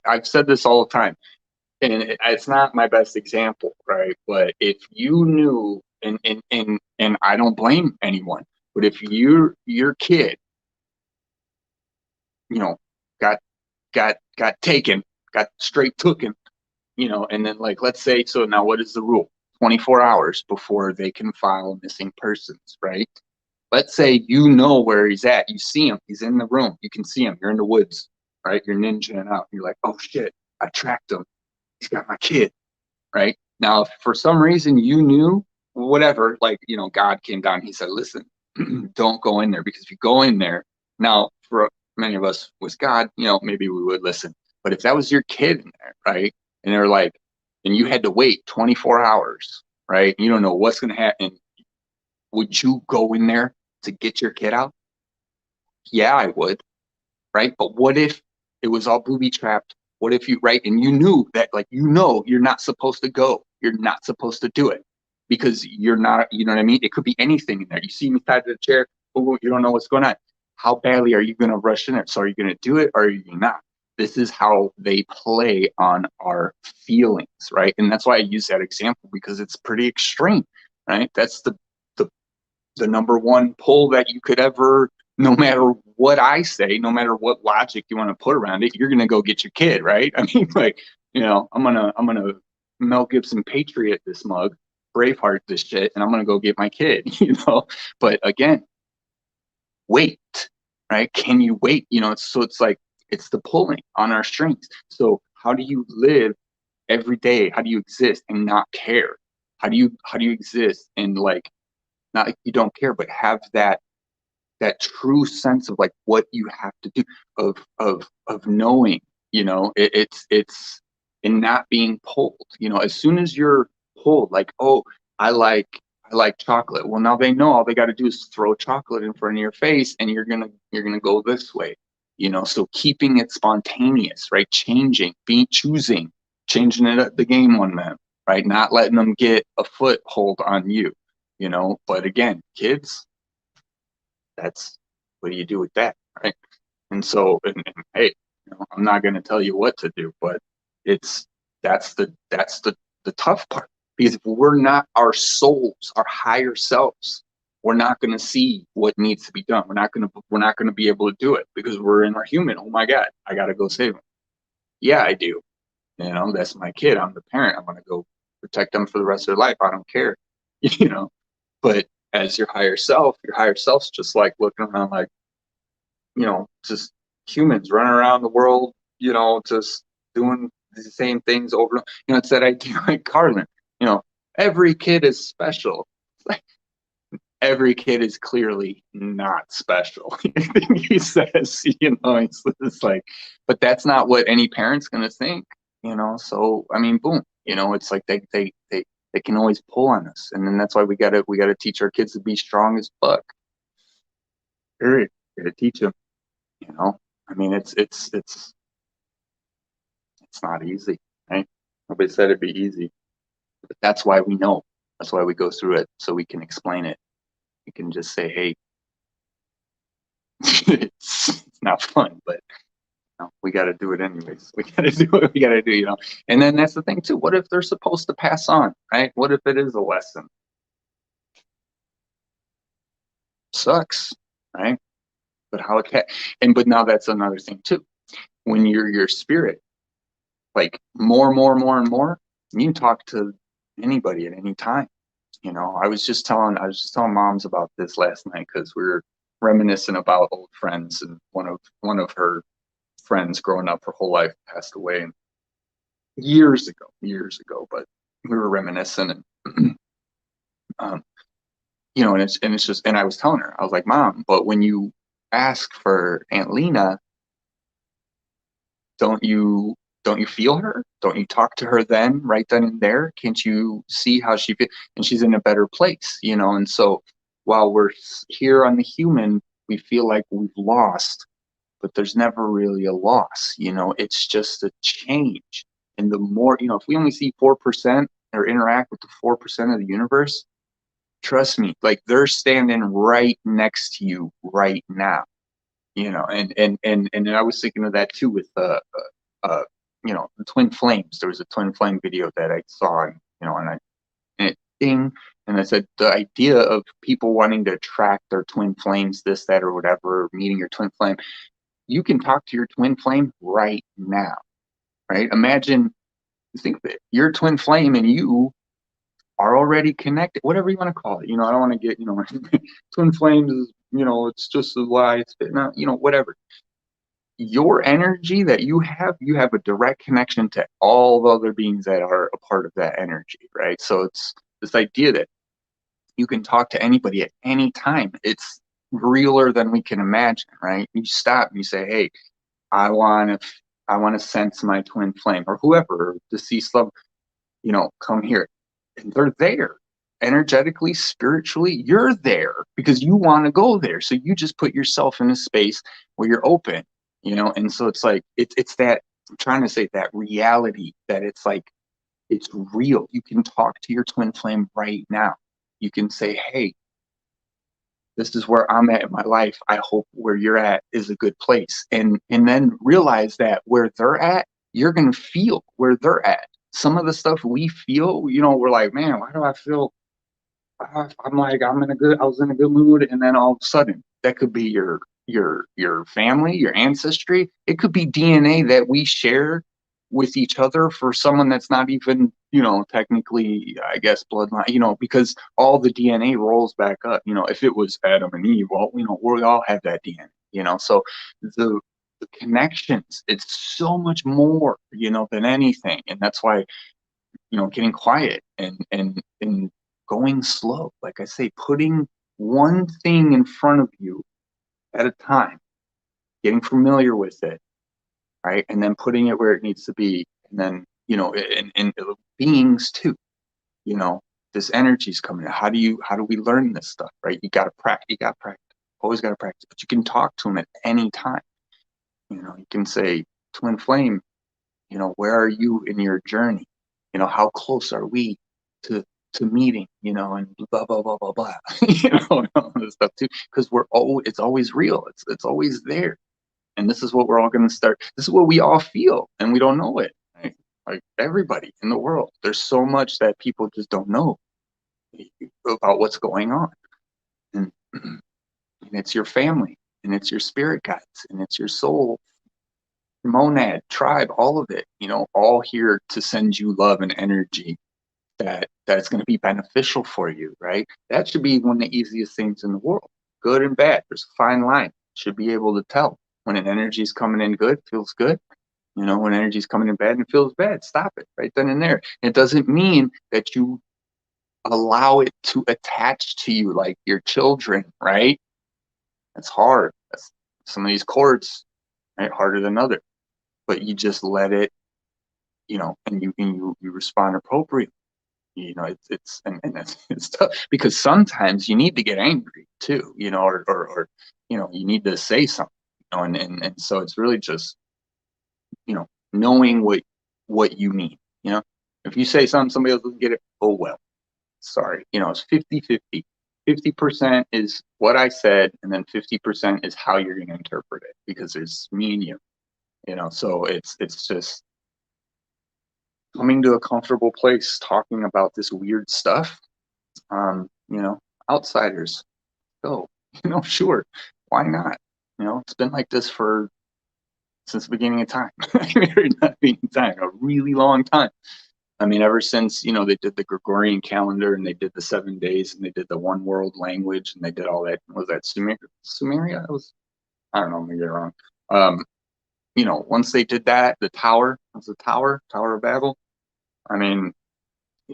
I've said this all the time, and it's not my best example, right? But if you knew, and I don't blame anyone, but if your kid, got taken, got straight tooken, and then like let's say, so now what is the rule? 24 hours before they can file missing persons, right? Let's say you know where he's at. You see him. He's in the room. You can see him. You're in the woods, right? You're ninjaing out. You're like, oh shit, I tracked him. He's got my kid, right? Now, if for some reason you knew, whatever, like, God came down. He said, listen, don't go in there, because if you go in there, now for many of us with God, maybe we would listen. But if that was your kid in there, right? And they're like, and you had to wait 24 hours, right? You don't know what's going to happen. Would you go in there to get your kid out? Yeah, I would, right? But what if it was all booby trapped? What if you, right? And you knew that, like, you're not supposed to go. You're not supposed to do it because you're not, you know what I mean? It could be anything in there. You see me tied to the chair, oh, you don't know what's going on. How badly are you going to rush in there? So are you going to do it or are you not? This is how they play on our feelings, right? And that's why I use that example, because it's pretty extreme, right? That's the number one pull that you could ever, no matter what I say, no matter what logic you want to put around it, you're gonna go get your kid, right? I mean, like, I'm gonna Mel Gibson Patriot this mug, Braveheart this shit, and I'm gonna go get my kid, But again, wait, right? Can you wait? It's like it's the pulling on our strings. So how do you live every day? How do you exist and not care? How do you exist and, like, not like you don't care, but have that true sense of, like, what you have to do, of knowing, it's and not being pulled. As soon as you're pulled, like, oh, I like chocolate. Well, now they know all they got to do is throw chocolate in front of your face, and you're gonna go this way. So keeping it spontaneous, right? Changing it up the game on them, right? Not letting them get a foothold on you. But again, kids, that's, what do you do with that, right? And so, and hey, I'm not going to tell you what to do, but it's that's the tough part, because if we're not our souls, our higher selves, we're not going to see what needs to be done. We're not going to be able to do it because we're in our human. Oh my God, I got to go save him. Yeah, I do. That's my kid. I'm the parent. I'm going to go protect them for the rest of their life. I don't care. you know But as your higher self's just like looking around, like, just humans running around the world, just doing the same things over. It's that idea, like Carlin, every kid is special. Like, every kid is clearly not special. He says, it's like, but that's not what any parent's going to think, So, I mean, boom, it's like they can always pull on us, and then that's why we gotta teach our kids to be strong as fuck. Period. Gotta teach them. I mean, it's not easy, right? Nobody said it'd be easy, but that's why we know. That's why we go through it, so we can explain it. We can just say, hey, it's not fun, but we got to do it anyways. We got to do what we got to do, And then that's the thing too. What if they're supposed to pass on, right? What if it is a lesson? Sucks, right? But but now that's another thing too. When you're your spirit, like, more and more, you can talk to anybody at any time. I was just telling moms about this last night, because we were reminiscing about old friends, and one of her friends growing up her whole life passed away years ago, but we were reminiscing, and um, and it's just, and I was telling her, I was like, Mom, but when you ask for Aunt Lena, don't you feel her? Don't you talk to her then, right then and there? Can't you see how she feels? And she's in a better place, And so while we're here on the human, we feel like we've lost, but there's never really a loss. It's just a change. And the more, if we only see 4% or interact with the 4% of the universe, trust me, like, they're standing right next to you right now. And I was thinking of that too with the twin flames. There was a twin flame video that I saw, and it ding, and I said, the idea of people wanting to track their twin flames, this, that, or whatever, meeting your twin flame, you can talk to your twin flame right now, right? Imagine, think of it, your twin flame and you are already connected, whatever you want to call it. You know, I don't want to get, you know, twin flames is, you know, it's just a lie. It's not, you know, whatever. Your energy that you have a direct connection to all the other beings that are a part of that energy, right? So it's this idea that you can talk to anybody at any time. It's realer than we can imagine, right? You stop and you say, hey, I want to, I want to sense my twin flame or whoever, deceased love, you know, come here. And they're there energetically, spiritually. You're there because you want to go there. So you just put yourself in a space where you're open, you know? And so it's like, it's that, I'm trying to say that reality that it's like, it's real. You can talk to your twin flame right now. You can say, hey, this is where I'm at in my life. I hope where you're at is a good place. And then realize that where they're at, you're gonna feel where they're at. Some of the stuff we feel, you know, we're like, man, why do I feel I'm like, I was in a good mood, and then all of a sudden, that could be your family, your ancestry. It could be DNA that we share with each other for someone that's not even, you know, technically, I guess, bloodline, you know, because all the DNA rolls back up. You know, if it was Adam and Eve, well, you know, we all have that DNA, you know. So the the connections, it's so much more, you know, than anything. And that's why, you know, getting quiet and going slow, like I say, putting one thing in front of you at a time, getting familiar with it, right, and then putting it where it needs to be. And then, you know, and beings too, you know, this energy is coming. How do we learn this stuff, right? You got to practice, always got to practice. But you can talk to them at any time. You know, you can say, twin flame, you know, where are you in your journey? You know, how close are we to meeting? You know, and blah blah blah blah blah. You know, and all this stuff too, because it's always real. It's always there, and this is what we're all going to start. This is what we all feel, and we don't know it. Right? Like everybody in the world, there's so much that people just don't know about what's going on, and, and it's your family, and it's your spirit guides, and it's your soul monad, tribe, all of it, you know, all here to send you love and energy that's going to be beneficial for you, right? That should be one of the easiest things in the world. Good and bad. There's a fine line. Should be able to tell when an energy is coming in good, feels good. You know, when energy is coming in bad and feels bad, stop it right then and there. It doesn't mean that you allow it to attach to you like your children, right? That's hard. That's some of these chords, right? Harder than others. But you just let it, you know, and you respond appropriately. You know, and it's tough because sometimes you need to get angry too, you know, or you know, you need to say something, you know, and so it's really just, you know, knowing what you mean, you know. If you say something, somebody else doesn't get it, oh well, sorry, you know, it's 50-50. 50% is what I said, and then 50% is how you're going to interpret it because there's me and you know. So it's just coming to a comfortable place talking about this weird stuff. You know, outsiders go, you know, sure, why not? You know, it's been like this for since the beginning of time. Not being time, a really long time. I mean, ever since, you know, they did the Gregorian calendar and they did the 7 days and they did the one world language and they did all that. Was that Sumeria? It was, I don't know, I'm gonna get it wrong. Um, you know, once they did that, the tower was the Tower of Babel. I mean,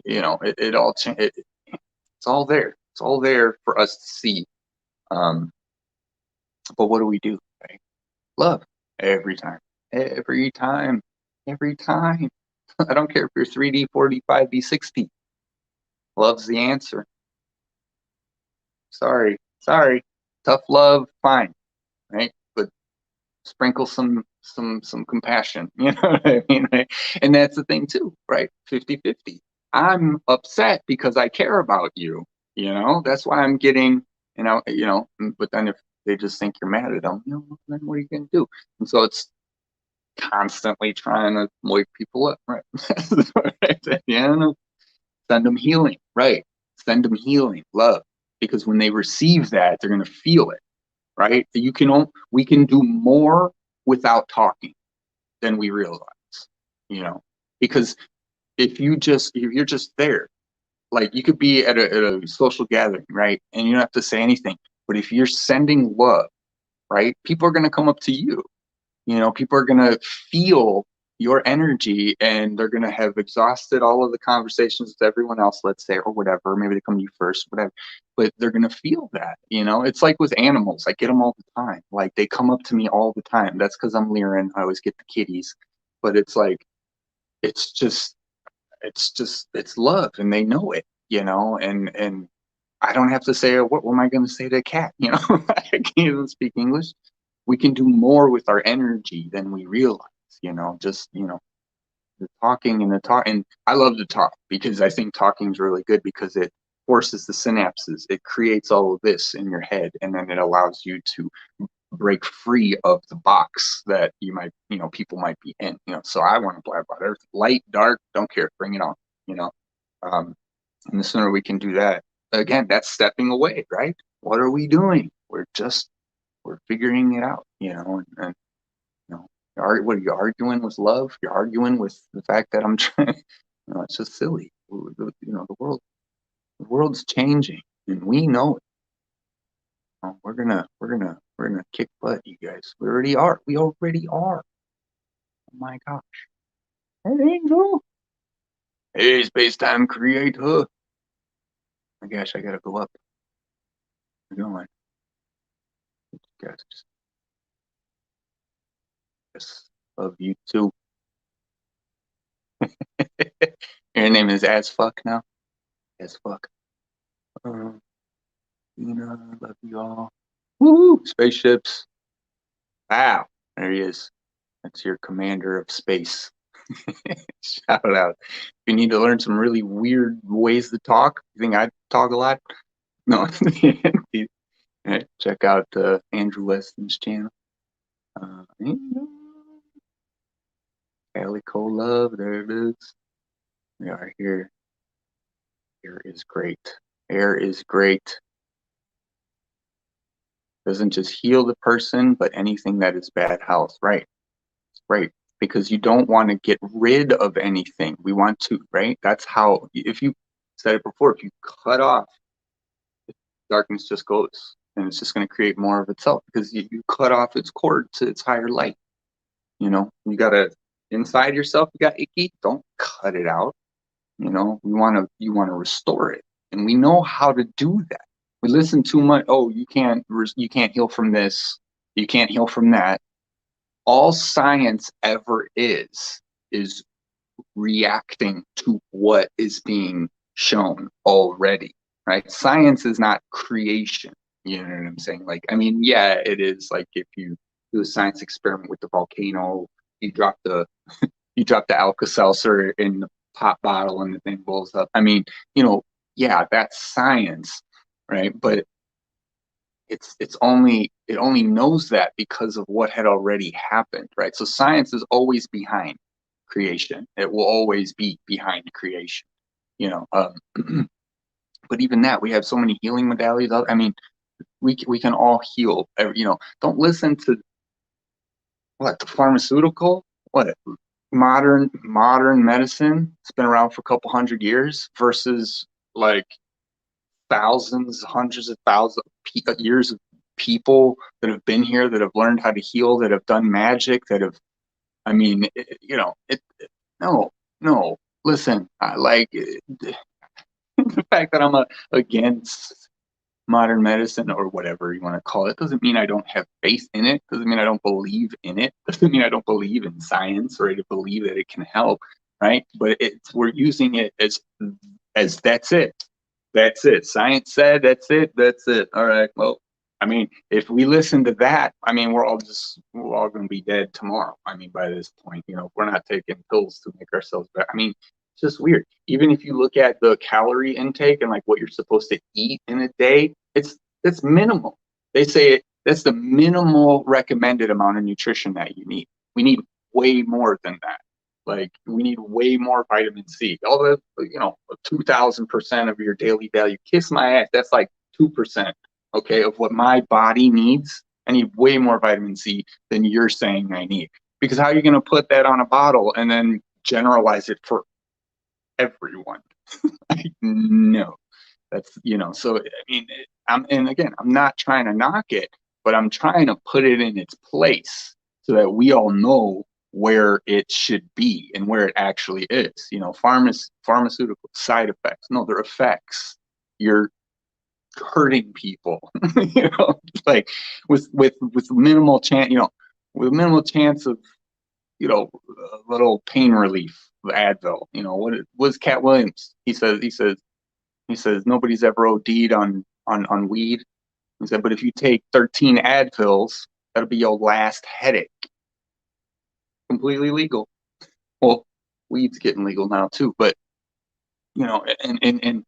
you know, it all changed. It's all there. It's all there for us to see. Um, but what do? Right? Love every time, every time, every time. I don't care if you're 3D, 4D, 5D, 6D. Love's the answer. Sorry. Tough love, fine, right? But sprinkle some compassion. You know what I mean? Right? And that's the thing too, right? 50-50. I'm upset because I care about you. You know, that's why I'm getting, you know, but then if they just think you're mad at them, you know, then what are you gonna do? And so it's constantly trying to wake people up, right? Right? Yeah, send them healing, right? Send them healing, love, because when they receive that, they're gonna feel it, right? We can do more without talking than we realize, you know, because if you're just there, like you could be at a social gathering, right? And you don't have to say anything. But if you're sending love, right, people are going to come up to you. You know, people are going to feel your energy, and they're going to have exhausted all of the conversations with everyone else, let's say, or whatever. Maybe they come to you first, whatever. But they're going to feel that, you know. It's like with animals. I get them all the time. Like they come up to me all the time. That's because I'm Lyran. I always get the kitties. But it's like, it's just, it's love, and they know it, you know. And I don't have to say, what am I going to say to a cat? You know, I can't even speak English. We can do more with our energy than we realize, you know, just, you know, the talking and the talk. And I love to talk because I think talking is really good because it forces the synapses. It creates all of this in your head, and then it allows you to break free of the box that you might, you know, people might be in, you know. So I want to blab about everything, light, dark, don't care, bring it on, you know. Um, and the sooner we can do that, again, that's stepping away, right? What are we doing? We're figuring it out, you know. And you know, what are you arguing with love? You're arguing with the fact that I'm trying. You know, it's just silly. You know, the world's changing, and we know it. You know, we're gonna kick butt, you guys. We already are. We already are. Oh my gosh. Hey, Angel. Hey, space time creator. My gosh, I gotta go up. We're going. You guys just love you too. Your name is as fuck now. As fuck. Um, you know, love you all. Woo! Spaceships. Wow. There he is. That's your commander of space. Shout out. If you need to learn some really weird ways to talk, you think I talk a lot? No. Check out Andrew Weston's channel. Calico Love. There it is. We are here. Air is great. Air is great. Doesn't just heal the person, but anything that is bad health. Right. Right. Because you don't want to get rid of anything. We want to, right? That's how, if you said it before, if you cut off, darkness just goes, and it's just going to create more of itself because you cut off its cord to its higher light. You know, you got to, inside yourself, you got icky, don't cut it out. You know, you want to restore it. And we know how to do that. We listen too much. Oh, you can't heal from this. You can't heal from that. All science ever is reacting to what is being shown already, right? Science is not creation. You know what I'm saying? Like, I mean, yeah, it is. Like if you do a science experiment with the volcano, you drop the Alka-Seltzer in the pop bottle and the thing blows up. I mean, you know, yeah, that's science, right? But it only knows that because of what had already happened, right? So science is always behind creation. It will always be behind creation, you know. But even that, we have so many healing modalities. I mean, we can all heal. You know, don't listen to what the pharmaceutical, what modern medicine. It's been around for a couple hundred years versus like thousands, hundreds of thousands of years of people that have been here, that have learned how to heal, that have done magic, that have, I mean, you know, no, no, listen, I like the fact that I'm against modern medicine or whatever you want to call it doesn't mean I don't have faith in it. Doesn't mean I don't believe in it. Doesn't mean I don't believe in science or I don't believe that it can help, right? But we're using it as that's it. That's it. Science said that's it. That's it. All right. Well, I mean, if we listen to that, I mean, we're all going to be dead tomorrow. I mean, by this point, you know, we're not taking pills to make ourselves better. I mean, it's just weird. Even if you look at the calorie intake and like what you're supposed to eat in a day, it's minimal. They say that's the minimal recommended amount of nutrition that you need. We need way more than that. Like we need way more vitamin C. All the, you know, 2,000% of your daily value. Kiss my ass. That's like 2%. Okay, of what my body needs. I need way more vitamin C than you're saying I need. Because how are you going to put that on a bottle and then generalize it for everyone? Like, no, that's, so I mean, and again, I'm not trying to knock it, but I'm trying to put it in its place so that we all know where it should be and where it actually is. Pharmaceutical side effects. No, they're effects. You're hurting people, like with minimal chance, with minimal chance of, a little pain relief, Advil. What was Cat Williams? He says nobody's ever OD'd on weed. He said, but if you take 13 Advils, that'll be your last headache. Completely legal. Well, weed's getting legal now too, but and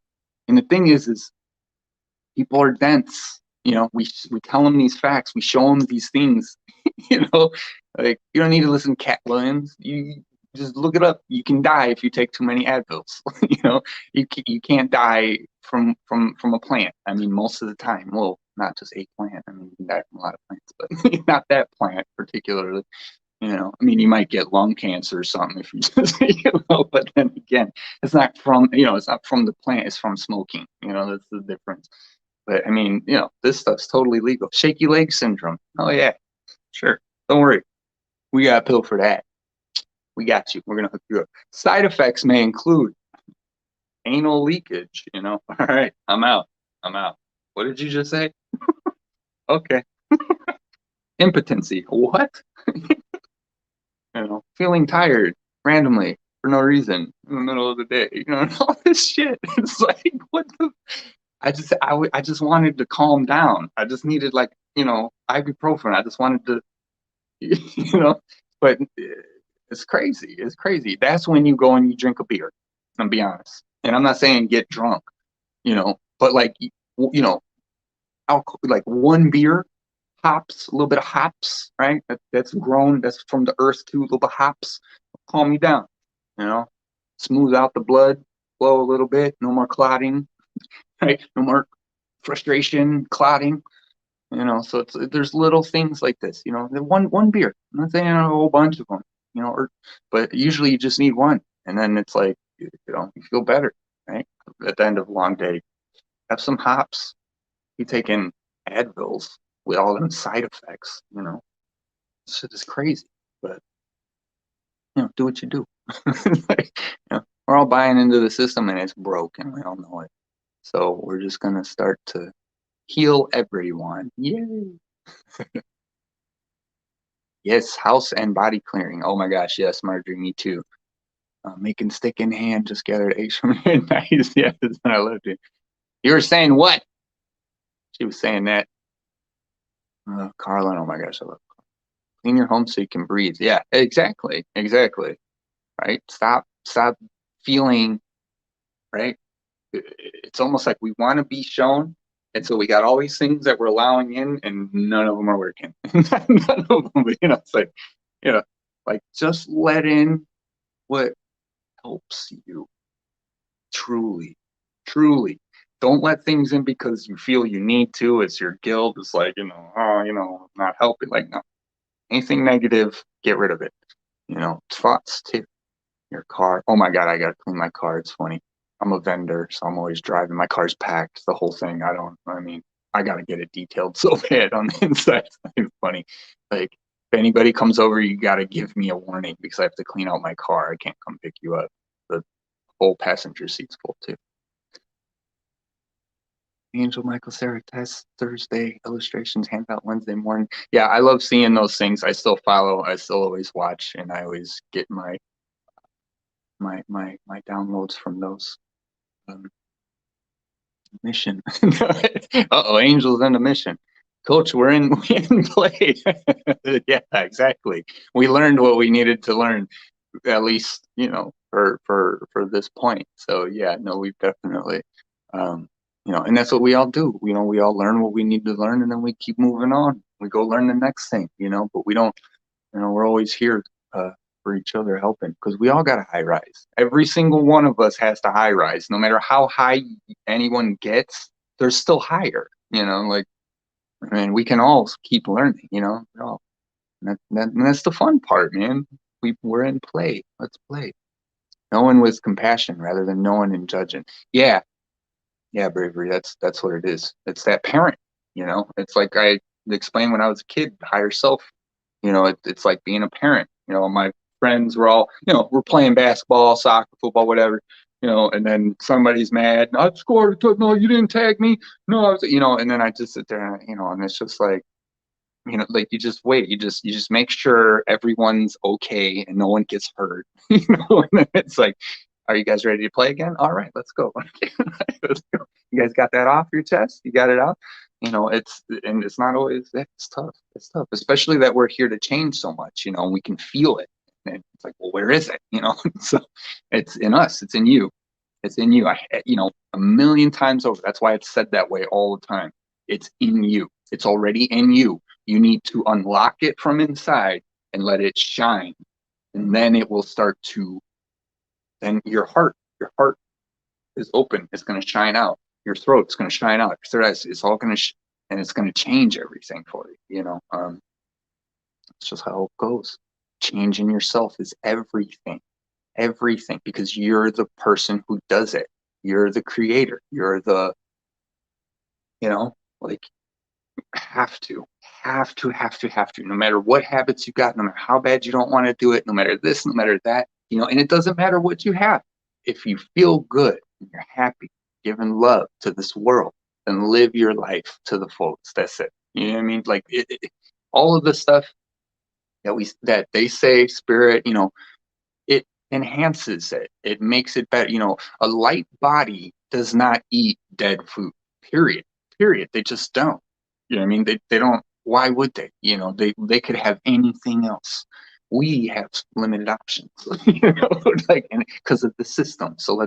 the thing is people are dense. We tell them these facts, we show them these things. you know, like you don't need to listen to Cat Williams. You just look it up. You can die if you take too many Advils. You can't die from a plant. I mean, most of the time. Well, not just a plant. I mean, you can die from a lot of plants, but not that plant particularly. I mean, you might get lung cancer or something if you just, but then again, it's not from the plant, it's from smoking. That's the difference. But I mean, this stuff's totally legal. Shaky leg syndrome. Oh yeah, sure. Don't worry. We got a pill for that. We got you. We're gonna hook you up. Side effects may include anal leakage. All right, I'm out. I'm out. What did you just say? Okay. Impotency. What? Feeling tired randomly for no reason in the middle of the day, and all this shit. It's like, what the? I just wanted to calm down. I just needed ibuprofen. I just wanted to, but it's crazy. It's crazy. That's when you go and you drink a beer. I'll be honest. And I'm not saying get drunk, but alcohol, like one beer, hops, a little bit of hops, right? That's grown, that's from the earth too, a little bit of hops, calm you down, smooth out the blood flow a little bit, no more clotting, right? No more frustration, clotting, so there's little things like this, one beer. I'm not saying a whole bunch of them, but usually you just need one, and then it's like, you feel better, right? At the end of a long day, have some hops. You taking Advils with all them side effects, shit is crazy. But do what you do. Like, we're all buying into the system and it's broken. We all know it. So we're just gonna start to heal everyone. Yay! Yes, house and body clearing. Oh my gosh, yes, Marjorie, me too. Making stick in hand, just gathered eggs from midnight. Yes, I loved it. You were saying what? She was saying that. Carlin, oh my gosh, I love it. Clean your home so you can breathe. Yeah, exactly. Right? Stop feeling, right? It's almost like we want to be shown. And so we got all these things that we're allowing in and none of them are working. None of them, it's like, like just let in what helps you truly, truly. Don't let things in because you feel you need to. It's your guilt. It's like, not helping. Like, no, anything negative, get rid of it. Thoughts too. Your car. Oh my God, I gotta clean my car. It's funny. I'm a vendor, so I'm always driving. My car's packed, the whole thing. I gotta get it detailed so bad on the inside. It's funny. Like, if anybody comes over, you gotta give me a warning because I have to clean out my car. I can't come pick you up. The whole passenger seat's full too. Angel Michael Sarah test Thursday, illustrations handout Wednesday morning. Yeah, I love seeing those things. I still follow, I still always watch, and I always get my downloads from those. Mission. Uh-oh, Angels in the mission. Coach, we in play. Yeah, exactly. We learned what we needed to learn, at least, for this point. So yeah, no, we've definitely and that's what we all do. We all learn what we need to learn and then we keep moving on. We go learn the next thing, but we don't, we're always here for each other helping because we all got a high rise. Every single one of us has to high rise. No matter how high anyone gets, there's still higher, like, I mean, we can all keep learning, all, and that's the fun part, man. We're in play. Let's play. Knowing with compassion rather than knowing and judging. Yeah, yeah, bravery. That's what it is. It's that parent, you know. It's like I explained when I was a kid, higher self. You know, it's like being a parent. You know, my friends were all, you know, we're playing basketball, soccer, football, whatever. You know, and then somebody's mad. I scored. No, you didn't tag me. No, I was, you know, and then I just sit there, and, you know, and it's just like, you know, like you just wait, you just make sure everyone's okay and no one gets hurt. You know, and then it's like, are you guys ready to play again? All right, let's go. Let's go. You guys got that off your chest? You got it out? You know, it's not always, it's tough. It's tough, especially that we're here to change so much, you know, and we can feel it. And it's like, well, where is it? You know, so it's in us, it's in you. It's in you. You know, a million times over. That's why it's said that way all the time. It's in you. It's already in you. You need to unlock it from inside and let it shine. And then it will start to, then your heart is open. It's going to shine out. Your throat's going to shine out. Your third eye, it's all going to, and it's going to change everything for you. You know, it's just how it goes. Changing yourself is everything, everything, because you're the person who does it. You're the creator. You're the, you know, like have to, no matter what habits you got, no matter how bad you don't want to do it, no matter this, no matter that, you know, and it doesn't matter what you have. If you feel good and you're happy, giving love to this world, then live your life to the fullest. That's it. You know what I mean? Like all of the stuff that they say, spirit, you know, it enhances it. It makes it better. You know, a light body does not eat dead food. Period. Period. They just don't. You know what I mean? They don't. Why would they? You know, they could have anything else. We have limited options, you know, like, and because of the system. So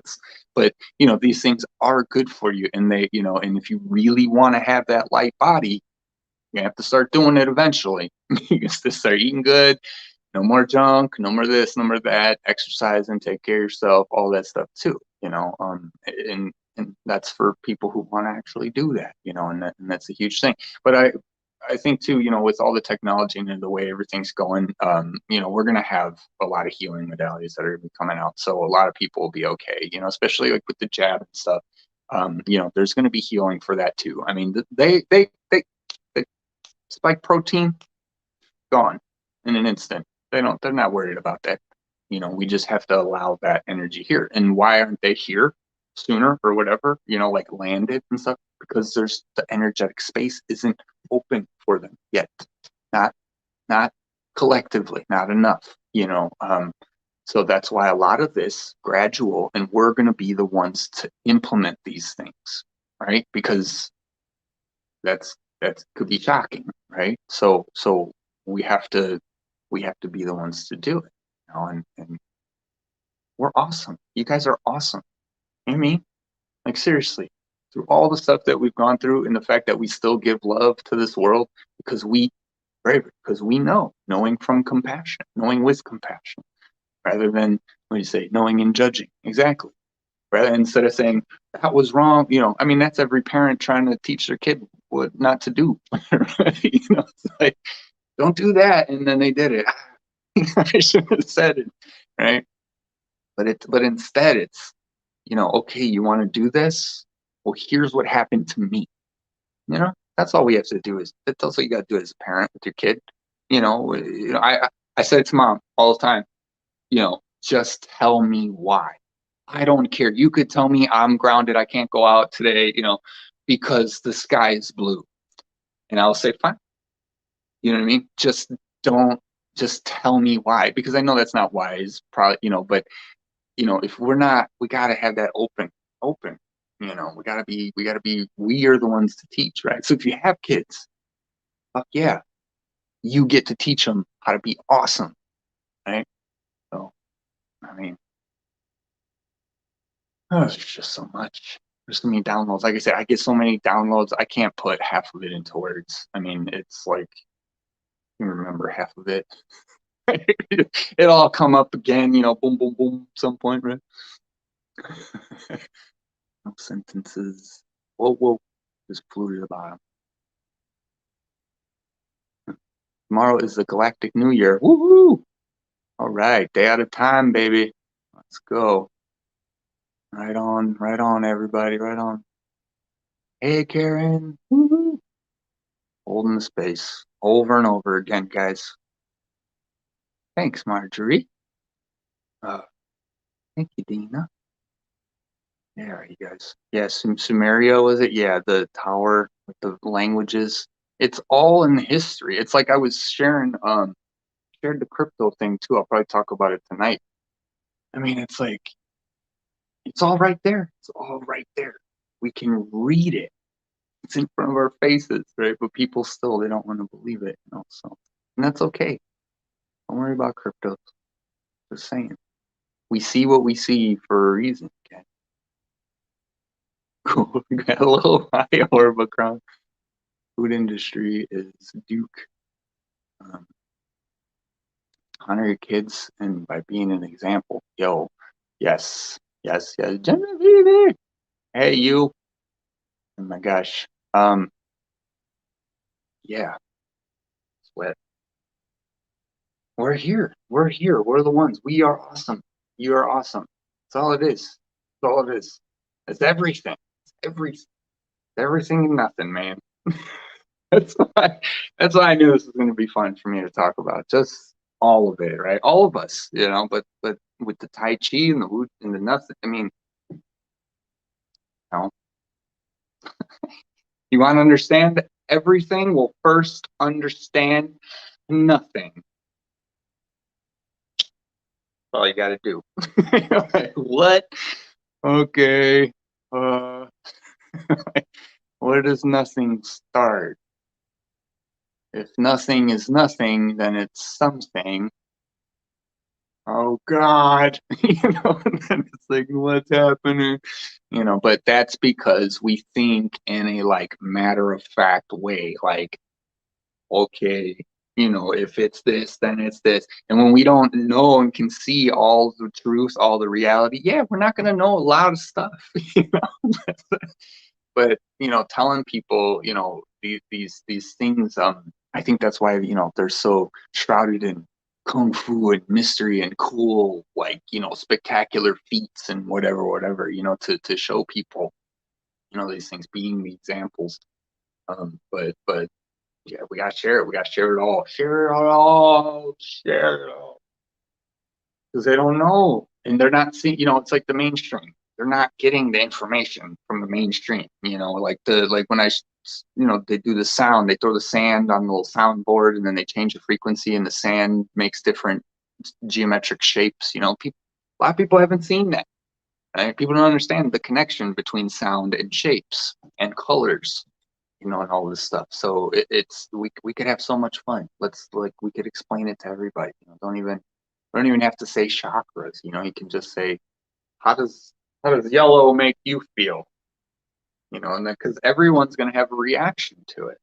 but you know, these things are good for you, and they, you know, and if you really want to have that light body, you have to start doing it eventually. You have to start eating good, no more junk, no more this, no more that, exercise and take care of yourself, all that stuff too, you know. And that's for people who want to actually do that, you know, and that's a huge thing. But I think too, you know, with all the technology and the way everything's going, you know, we're gonna have a lot of healing modalities that are gonna be coming out. So a lot of people will be okay, you know, especially like with the jab and stuff. You know, there's gonna be healing for that too. I mean, they spike protein gone in an instant. They're not worried about that. You know, we just have to allow that energy here. And why aren't they here sooner or whatever, you know, like landed and stuff? Because there's the energetic space isn't open for them yet. Not not collectively, not enough, you know. So that's why a lot of this gradual, and we're gonna be the ones to implement these things, right? Because that could be shocking, right? So we have to be the ones to do it, you know, and we're awesome. You guys are awesome. You know what I mean? Like seriously, through all the stuff that we've gone through and the fact that we still give love to this world because because we know, knowing from compassion, knowing with compassion, rather than what do you say, knowing and judging. Exactly. Rather instead of saying that was wrong, you know, I mean that's every parent trying to teach their kid what not to do. Right? You know, it's like don't do that, and then they did it. I shouldn't have said it, right? But instead it's, you know, okay, you want to do this? Well, here's what happened to me. You know, that's all we have to do is that's all you got to do as a parent with your kid. I said to mom all the time, you know, just tell me why. I don't care. You could tell me I'm grounded, I can't go out today, you know, because the sky is blue. And I'll say, fine. You know what I mean? Don't just tell me why, because I know that's not wise, probably, you know, but you know, if we're not, we gotta have that open. You know, we are the ones to teach, right? So if you have kids, fuck yeah, you get to teach them how to be awesome, right? So, I mean, oh, there's just so much. There's so many downloads. Like I said, I get so many downloads. I can't put half of it into words. I mean, it's like you remember half of it. It'll all come up again, you know, boom, boom, boom, at some point, right? No sentences. Whoa, whoa, just flew to the bottom. Tomorrow is the Galactic New Year. Woohoo! All right, day at a time, baby. Let's go. Right on, everybody, right on. Hey, Karen. Woo-hoo. Holding the space over and over again, guys. Thanks, Marjorie. Thank you, Dina. Yeah, you guys. Yeah, Sumeria was it? Yeah, the tower with the languages. It's all in the history. It's like I was shared the crypto thing too. I'll probably talk about it tonight. I mean, it's like it's all right there. It's all right there. We can read it. It's in front of our faces, right? But people still they don't want to believe it, you know. So and that's okay. Don't worry about cryptos. Just saying. We see what we see for a reason, okay? Cool. We got a little high orb crown. Food industry is Duke. Um, honor your kids and by being an example. Yo, yes, yes, yes. Genevieve. Hey, you. Oh my gosh. Yeah, sweat. We're here. We're here. We're the ones. We are awesome. You are awesome. That's all it is. That's all it is. It's everything. It's everything and nothing, man. That's why that's why I knew this was going to be fun for me to talk about. Just all of it, right? All of us, you know, but with the Tai Chi and the Wu and the nothing, I mean, you know, you want to understand everything? Well, first understand nothing. That's all you got to do. Like, what? Okay. Uh, where does nothing start? If nothing is nothing, then it's something. Oh God, you know, and then it's like, what's happening? You know, but that's because we think in a like matter of fact way, like, okay, you know, if it's this, then it's this. And when we don't know and can see all the truth, all the reality, yeah, we're not gonna know a lot of stuff, you know. But you know, telling people, you know, these things, I think that's why, you know, they're so shrouded in kung fu and mystery and cool, like, you know, spectacular feats and whatever, you know, to show people, you know, these things being the examples. But yeah, we gotta share it. We gotta share it all. Share it all. Share it all. Because they don't know and they're not seeing, you know, it's like the mainstream. They're not getting the information from the mainstream, you know, like when you know, they do the sound, they throw the sand on the little soundboard and then they change the frequency and the sand makes different geometric shapes, you know, people, a lot of people haven't seen that, right? People don't understand the connection between sound and shapes and colors, you know, and all this stuff. So it's we could have so much fun. Let's like we could explain it to everybody. You know, don't even have to say chakras. You know, you can just say how does yellow make you feel? You know, and then because everyone's gonna have a reaction to it.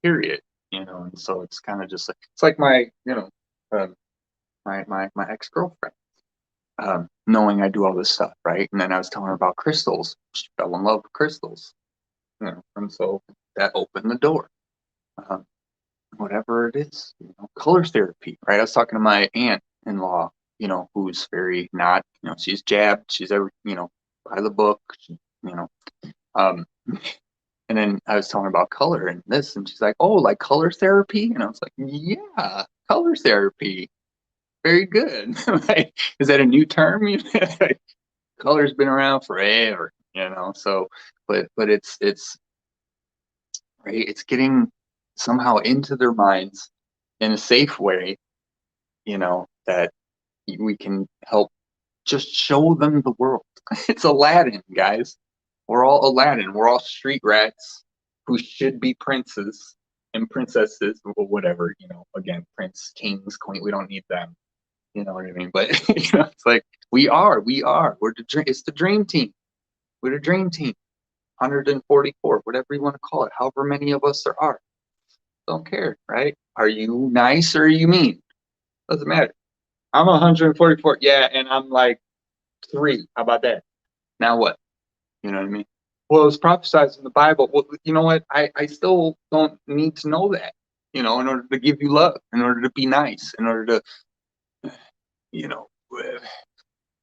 Period. You know, and so it's kind of just like it's like my you know my ex girlfriend. Knowing I do all this stuff, right? And then I was telling her about crystals. She fell in love with crystals, you know, and so that opened the door. Um, whatever it is, you know, color therapy, right? I was talking to my aunt-in-law, you know, who's very not, you know, she's jabbed, she's every, you know, by the book, you know, um, and then I was telling her about color and this, and she's like, "Oh, like color therapy?" And I was like, "Yeah, color therapy, very good." Like, is that a new term? Color's been around forever, you know. So, but it's right. It's getting somehow into their minds in a safe way, you know, that we can help just show them the world. It's Aladdin, guys. We're all Aladdin. We're all street rats who should be princes and princesses or whatever, you know, again, prince, kings, queen, we don't need them. You know what I mean? But you know, it's like we're it's the dream team. We're the dream team. 144, whatever you want to call it, however many of us there are. Don't care, right? Are you nice or are you mean? Doesn't matter. I'm 144. Yeah, and I'm like 3. How about that? Now what? You know what I mean? Well, it's prophesied in the Bible. Well, you know what? I still don't need to know that, you know, in order to give you love, in order to be nice, in order to, you know,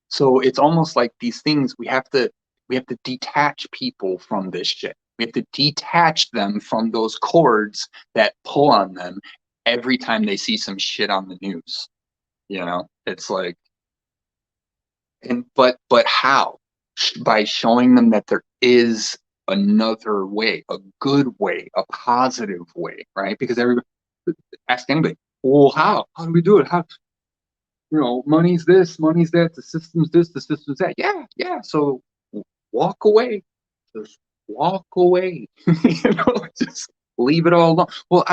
So it's almost like these things we have to detach people from this shit. We have to detach them from those cords that pull on them every time they see some shit on the news. It's like, and but how? By showing them that there is another way, a good way, a positive way, right? Because everybody, ask anybody, well, how do we do it? How, money's this, money's that, the system's this, the system's that. Yeah, yeah. So walk away. Just walk away. Just leave it all alone. Well,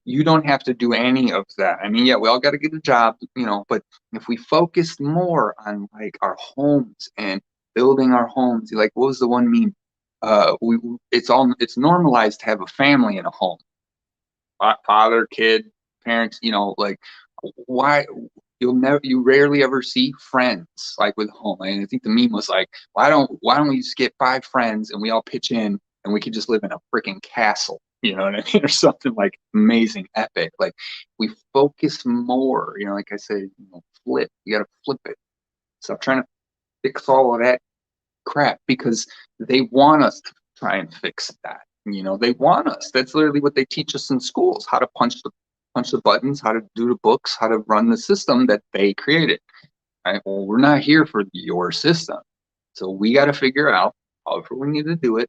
you don't have to do any of that. I mean, yeah, we all got to get a job, but if we focus more on like our homes and building our homes, like what was the one meme? It's normalized to have a family in a home, father, kid, parents, like why you rarely ever see friends like with home. And I think the meme was like, why don't we just get 5 friends and we all pitch in and we could just live in a freaking castle, you know what I mean? Or something like amazing, epic. Like we focus more, like I said, flip. You gotta flip it. Stop trying to fix all of that crap because they want us to try and fix that. They want us. That's literally what they teach us in schools: how to punch the buttons, how to do the books, how to run the system that they created. Right? Well, we're not here for your system, so we got to figure out however we need to do it.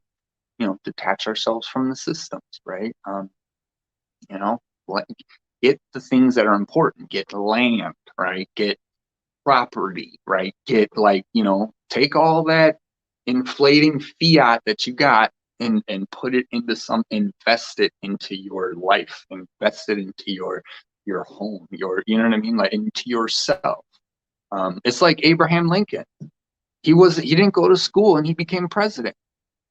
Detach ourselves from the systems, right? You know, like get the things that are important. Get land, right? Get property, right? Get like, take all that inflating fiat that you got and put it into invest it into your life, invest it into your home, you know what I mean? Like into yourself. It's like Abraham Lincoln. He didn't go to school and he became president,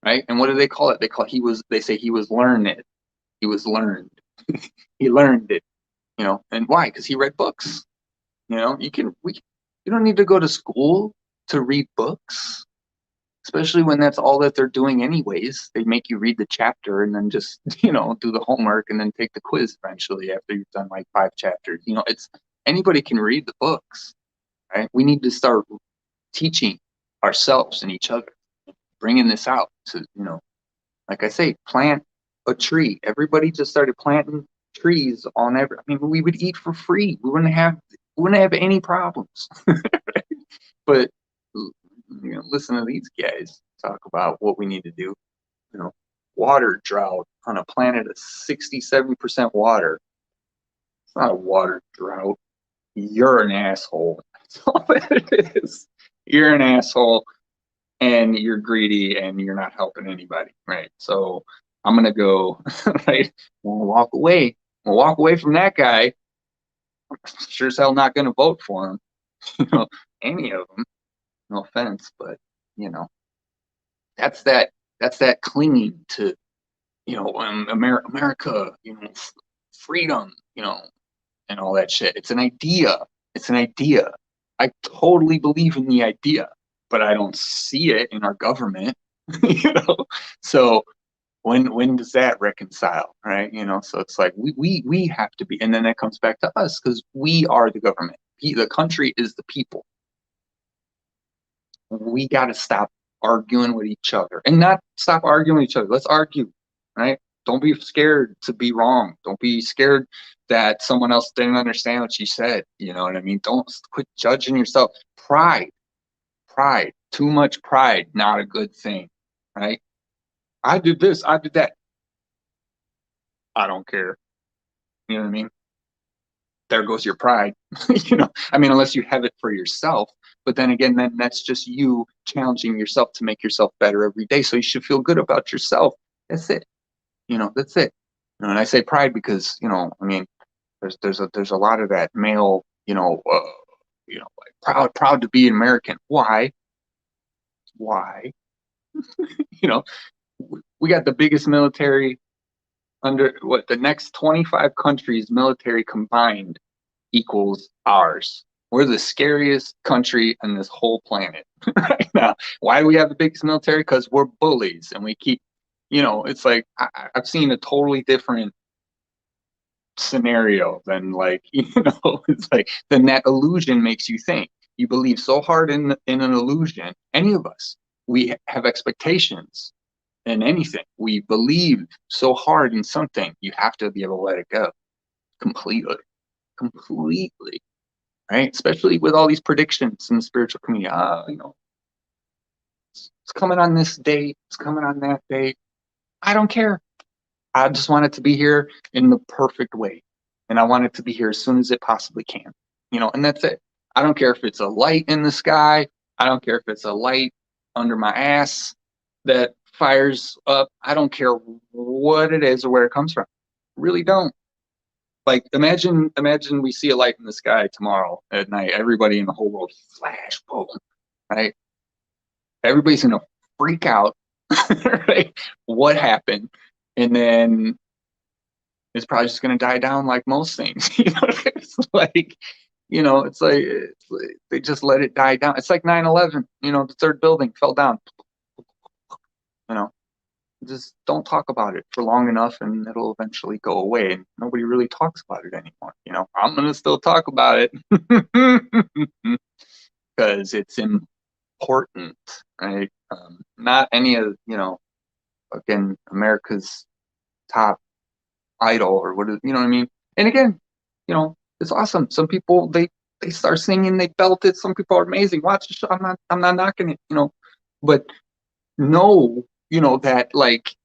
right? And what do they call it? They say he was learned. He was learned. He learned it, and why? Because he read books. You don't need to go to school to read books, especially when that's all that they're doing anyways. They make you read the chapter and then just, do the homework and then take the quiz eventually after you've done like 5 chapters. It's anybody can read the books, right? We need to start teaching ourselves and each other, bringing this out to, like I say, plant a tree. Everybody just started planting trees I mean, we would eat for free. We wouldn't have any problems. But listen to these guys talk about what we need to do. Water drought on a planet of 67% water. It's not a water drought. You're an asshole. That's all it is. You're an asshole and you're greedy and you're not helping anybody, right? So I'm gonna go, right? We'll walk away. We'll walk away from that guy. I'm sure as hell not gonna vote for him. Any of them. No offense, but you know, that's that clinging to, America, freedom, and all that shit. It's an idea. It's an idea. I totally believe in the idea, but I don't see it in our government. you know. So when does that reconcile, right? So it's like we have to be, and then that comes back to us because we are the government. The country is the people. We got to stop arguing with each other and not stop arguing with each other. Let's argue, right? Don't be scared to be wrong. Don't be scared that someone else didn't understand what you said. You know what I mean? Don't quit judging yourself. Pride, too much pride, not a good thing, right? I did this, I did that. I don't care. You know what I mean? There goes your pride. I mean, unless you have it for yourself. But then again, then that's just you challenging yourself to make yourself better every day. So you should feel good about yourself. That's it. That's it. And I say pride because, I mean, there's a lot of that male, like proud to be an American. Why? Why? You know, we got the biggest military under the next 25 countries military combined equals ours. We're the scariest country on this whole planet right now. Why do we have the biggest military? Because we're bullies and we keep, it's like I've seen a totally different scenario than like, it's like then that illusion makes you think. You believe so hard in an illusion. Any of us, we have expectations in anything. We believe so hard in something. You have to be able to let it go completely, completely, right? Especially with all these predictions in the spiritual community. It's coming on this date. It's coming on that date. I don't care. I just want it to be here in the perfect way. And I want it to be here as soon as it possibly can, and that's it. I don't care if it's a light in the sky. I don't care if it's a light under my ass that fires up. I don't care what it is or where it comes from. Really don't. Like imagine we see a light in the sky tomorrow at night. Everybody in the whole world flash, boom, right? Everybody's gonna freak out, right? What happened? And then it's probably just going to die down like most things. It's like they just let it die down. It's like 9/11. The third building fell down. You know, just don't talk about it for long enough, and it'll eventually go away. And nobody really talks about it anymore. I'm gonna still talk about it because it's important, right? Not any of again America's top idol or what is, what I mean? And again, it's awesome. Some people they start singing, they belt it. Some people are amazing. Watch the show. I'm not knocking it, but know, that like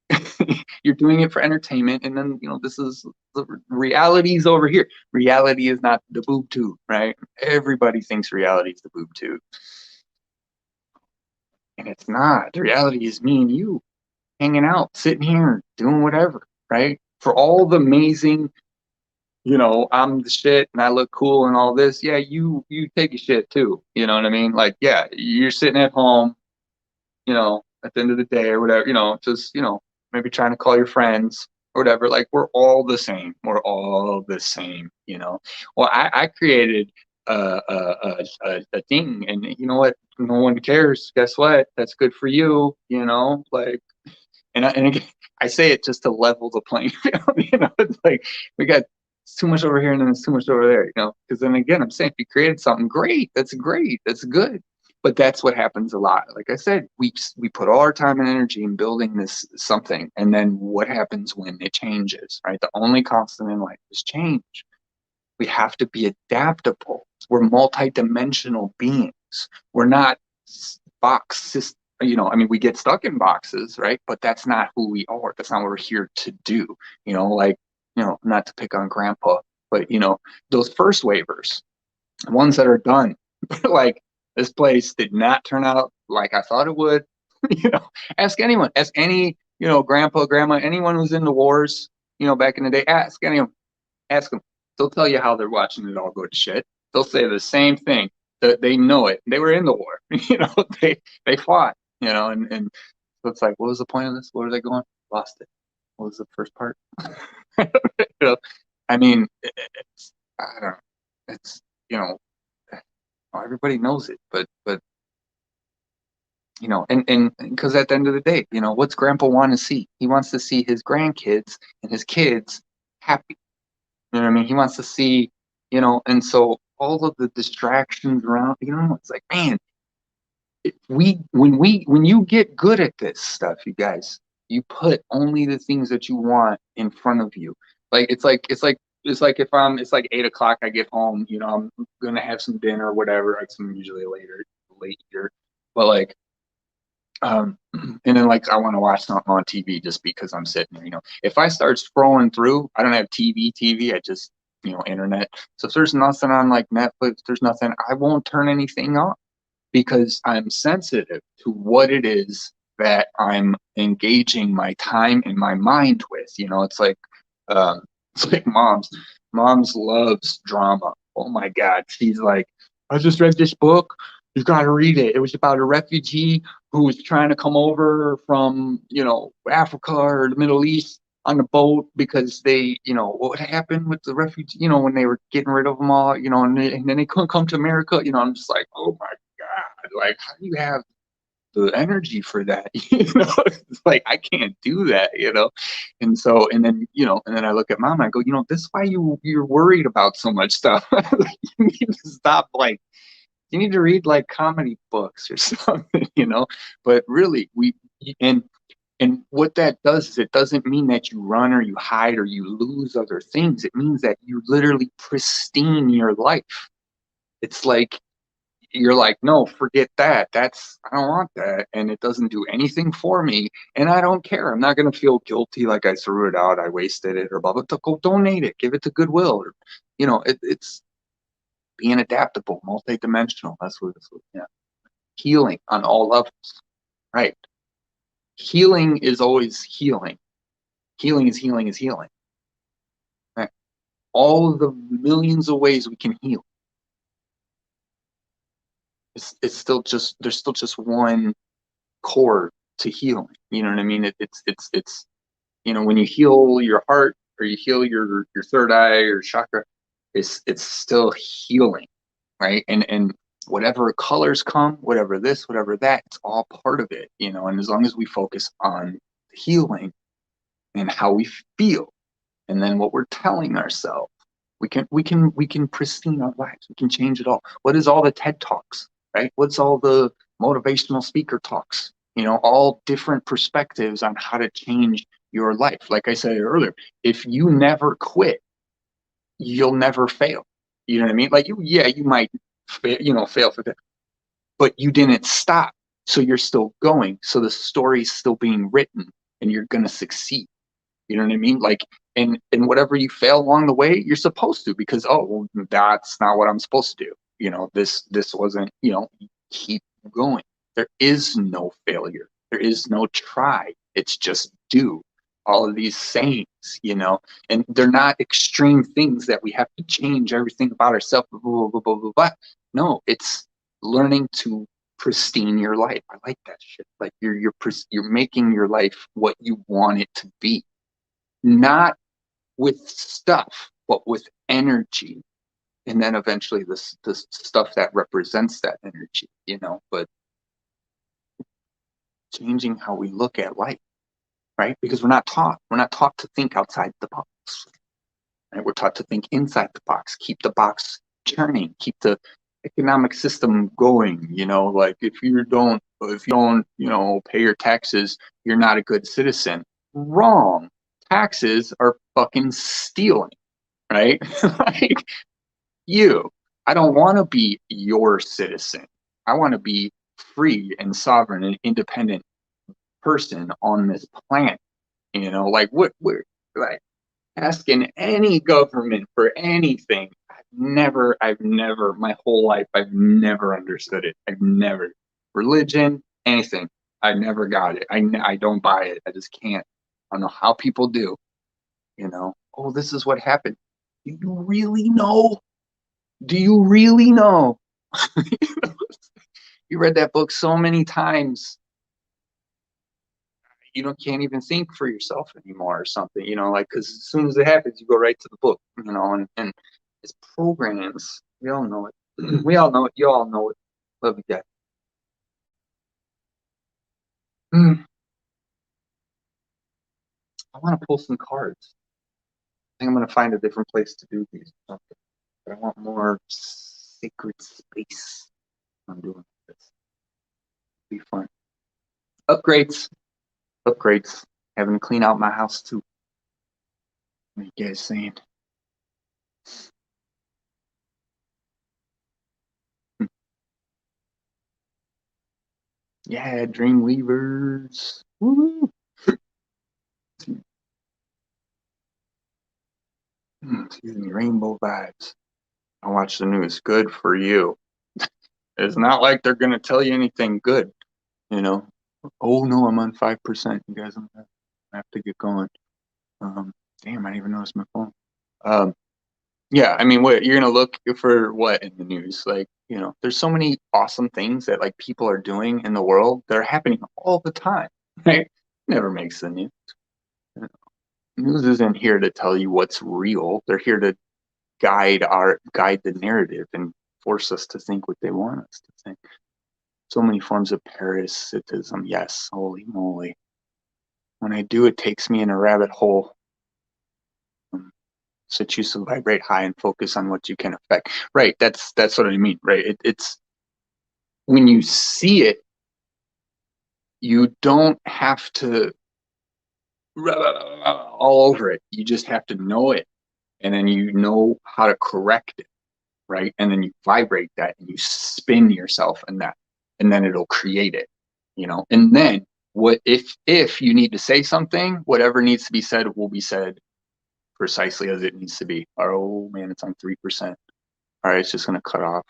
you're doing it for entertainment, and then this is the reality's over here. Reality is not the boob tube, right? Everybody thinks reality is the boob tube. And it's not. The reality is me and you hanging out, sitting here, doing whatever, right? For all the amazing, I'm the shit and I look cool and all this. Yeah, you take a shit too. You know what I mean? Like, yeah, you're sitting at home, at the end of the day or whatever, just, maybe trying to call your friends or whatever. Like, we're all the same. We're all the same, Well, I created a thing, and you know what? No one cares. Guess what? That's good for you, like, and again, I say it just to level the playing field. It's like we got too much over here and then it's too much over there. Because then again, I'm saying if you created something great, that's good. But that's what happens a lot. Like I said, we put all our time and energy in building this something, and then what happens when it changes? Right? The only constant in life is change. We have to be adaptable. We're multi-dimensional beings. We're not box systems. We get stuck in boxes, right? But that's not who we are. That's not what we're here to do. Not to pick on grandpa, but those first waivers, ones that are done, like this place did not turn out like I thought it would. Ask anyone, ask any, grandpa, grandma, anyone who's in the wars, back in the day, ask anyone, ask them. They'll tell you how they're watching it all go to shit. They'll say the same thing. They know it. They were in the war. They fought. And so it's like, what was the point of this? Where are they going? Lost it. What was the first part? I mean, I don't know. It's, everybody knows it, but and because at the end of the day, what's grandpa want to see? He wants to see his grandkids and his kids happy. You know what I mean? He wants to see, and so all of the distractions around, it's like, man, when you get good at this stuff, you guys, you put only the things that you want in front of you. Like it's like it's like it's like 8 o'clock, I get home, I'm gonna have some dinner or whatever. It's usually late here, but like and then like I want to watch something on TV just because I'm sitting there. If I start scrolling through, I don't have TV. I just internet. So if there's nothing on like Netflix, there's nothing. I won't turn anything on because I'm sensitive to what it is that I'm engaging my time and my mind with. It's like mom's loves drama. Oh my God, she's like, I just read this book. You've got to read it. It was about a refugee who was trying to come over from Africa or the Middle East on the boat because they, what happened with the refugee, when they were getting rid of them all, and then they couldn't come to America. I'm just like, oh my God, like, how do you have the energy for that? It's like, I can't do that, and so, and then I look at mom and I go, this is why you're worried about so much stuff. You need to stop like You need to read like comedy books or something, you know. But really, and and what that does is it doesn't mean that you run or you hide or you lose other things. It means that you literally pristine your life. It's like you're like, no, forget that. I don't want that. And it doesn't do anything for me. And I don't care. I'm not going to feel guilty like I threw it out, I wasted it, or blah, blah, blah. Go donate it, give it to Goodwill. Or, it's being adaptable, multidimensional. That's what it's, yeah. Healing on all levels, right? Healing is always healing. Healing is healing is healing. Right? All of the millions of ways we can heal. It's still just, there's still just one core to healing. You know what I mean? It's when you heal your heart or you heal your third eye or chakra, it's still healing, right? And whatever colors come, whatever this, whatever that, it's all part of it, and as long as we focus on healing and how we feel and then what we're telling ourselves, we can pristine our lives. We can change it all. What is all the TED Talks, right? What's all the motivational speaker talks? All different perspectives on how to change your life. Like I said earlier, if you never quit, you'll never fail. You know what I mean? Like you might fail for that, but you didn't stop. So you're still going. So the story's still being written and you're going to succeed. You know what I mean? Like, and whatever you fail along the way, you're supposed to, because, well, that's not what I'm supposed to do. This wasn't, keep going. There is no failure. There is no try. It's just do. All of these sayings, and they're not extreme things that we have to change everything about ourselves. Blah, blah, blah, blah, blah, blah. No, it's learning to pristine your life. I like that shit. Like you're making your life what you want it to be. Not with stuff, but with energy. And then eventually the stuff that represents that energy, but changing how we look at life, right? Because we're not taught to think outside the box, right? We're taught to think inside the box, keep the box churning, keep the economic system going, like if you don't, pay your taxes, you're not a good citizen. Wrong. Taxes are fucking stealing, right? Like I don't want to be your citizen. I want to be free and sovereign and independent person on this planet. Like we're like asking any government for anything. I've never, my whole life, I've never understood it. I've never, religion, anything. I never got it. I don't buy it. I just can't. I don't know how people do. Oh, this is what happened. Do you really know? Do you really know? You read that book so many times, can't even think for yourself anymore or something, like, because as soon as it happens, you go right to the book, and it's programs. We all know it. We all know it. You all know it. Love you guys. I want to pull some cards. I think I'm going to find a different place to do these. But I want more sacred space. I'm doing this. It'll be fun. Upgrades. Having to clean out my house too. What are you guys saying? Yeah, Dreamweavers. Woo! Excuse me, rainbow vibes. I watch the news. Good for you. It's not like they're gonna tell you anything good, Oh no, I'm on 5%. You guys, I have to get going. Damn, I didn't even notice my phone. Yeah, I mean, what you're gonna look for what in the news? Like, there's so many awesome things that like people are doing in the world that are happening all the time, right? Never makes the news. News isn't here to tell you what's real. They're here to guide the narrative and force us to think what they want us to think. So many forms of parasitism. Yes, holy moly. When I do, it takes me in a rabbit hole. So choose to vibrate high and focus on what you can affect. Right. That's what I mean. Right. It's when you see it, you don't have to all over it. You just have to know it, and then you know how to correct it, right? And then you vibrate that and you spin yourself in that, and then it'll create it, you know. And then what if you need to say something, whatever needs to be said will be said precisely as it needs to be. Oh man, it's on 3%. All right, it's just gonna cut off.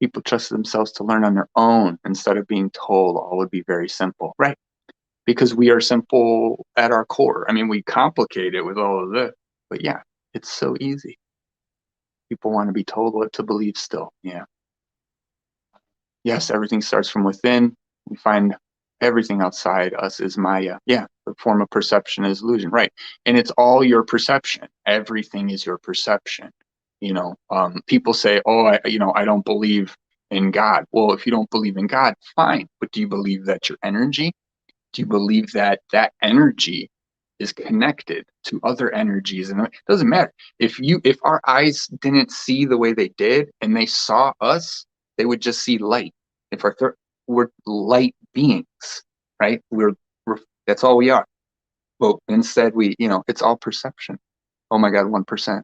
People trust themselves to learn on their own instead of being told. All would be very simple, right? Because we are simple at our core. I mean, we complicate it with all of this, but yeah, it's so easy. People want to be told what to believe still. Yeah. Yes, everything starts from within. We find everything outside us is Maya. Yeah, the form of perception is illusion, right? And it's all your perception. Everything is your perception. You know, people say, "Oh, I don't believe in God." Well, if you don't believe in God, fine. But do you believe that your energy? Do you believe that that energy is connected to other energies? And it doesn't matter if our eyes didn't see the way they did and they saw us, they would just see light. If we're light beings, right? We're that's all we are. But instead, it's all perception. Oh my God, 1%.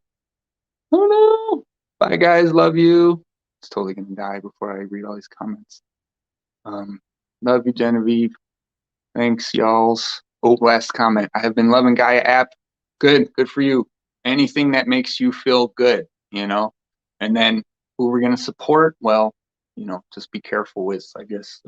Oh no! Bye guys, love you. It's totally gonna die before I read all these comments. Um, love you, Genevieve. Thanks, y'alls. Oh, last comment. I have been loving Gaia app. Good for you. Anything that makes you feel good, you know? And then who we're gonna support? Well, just be careful with, I guess.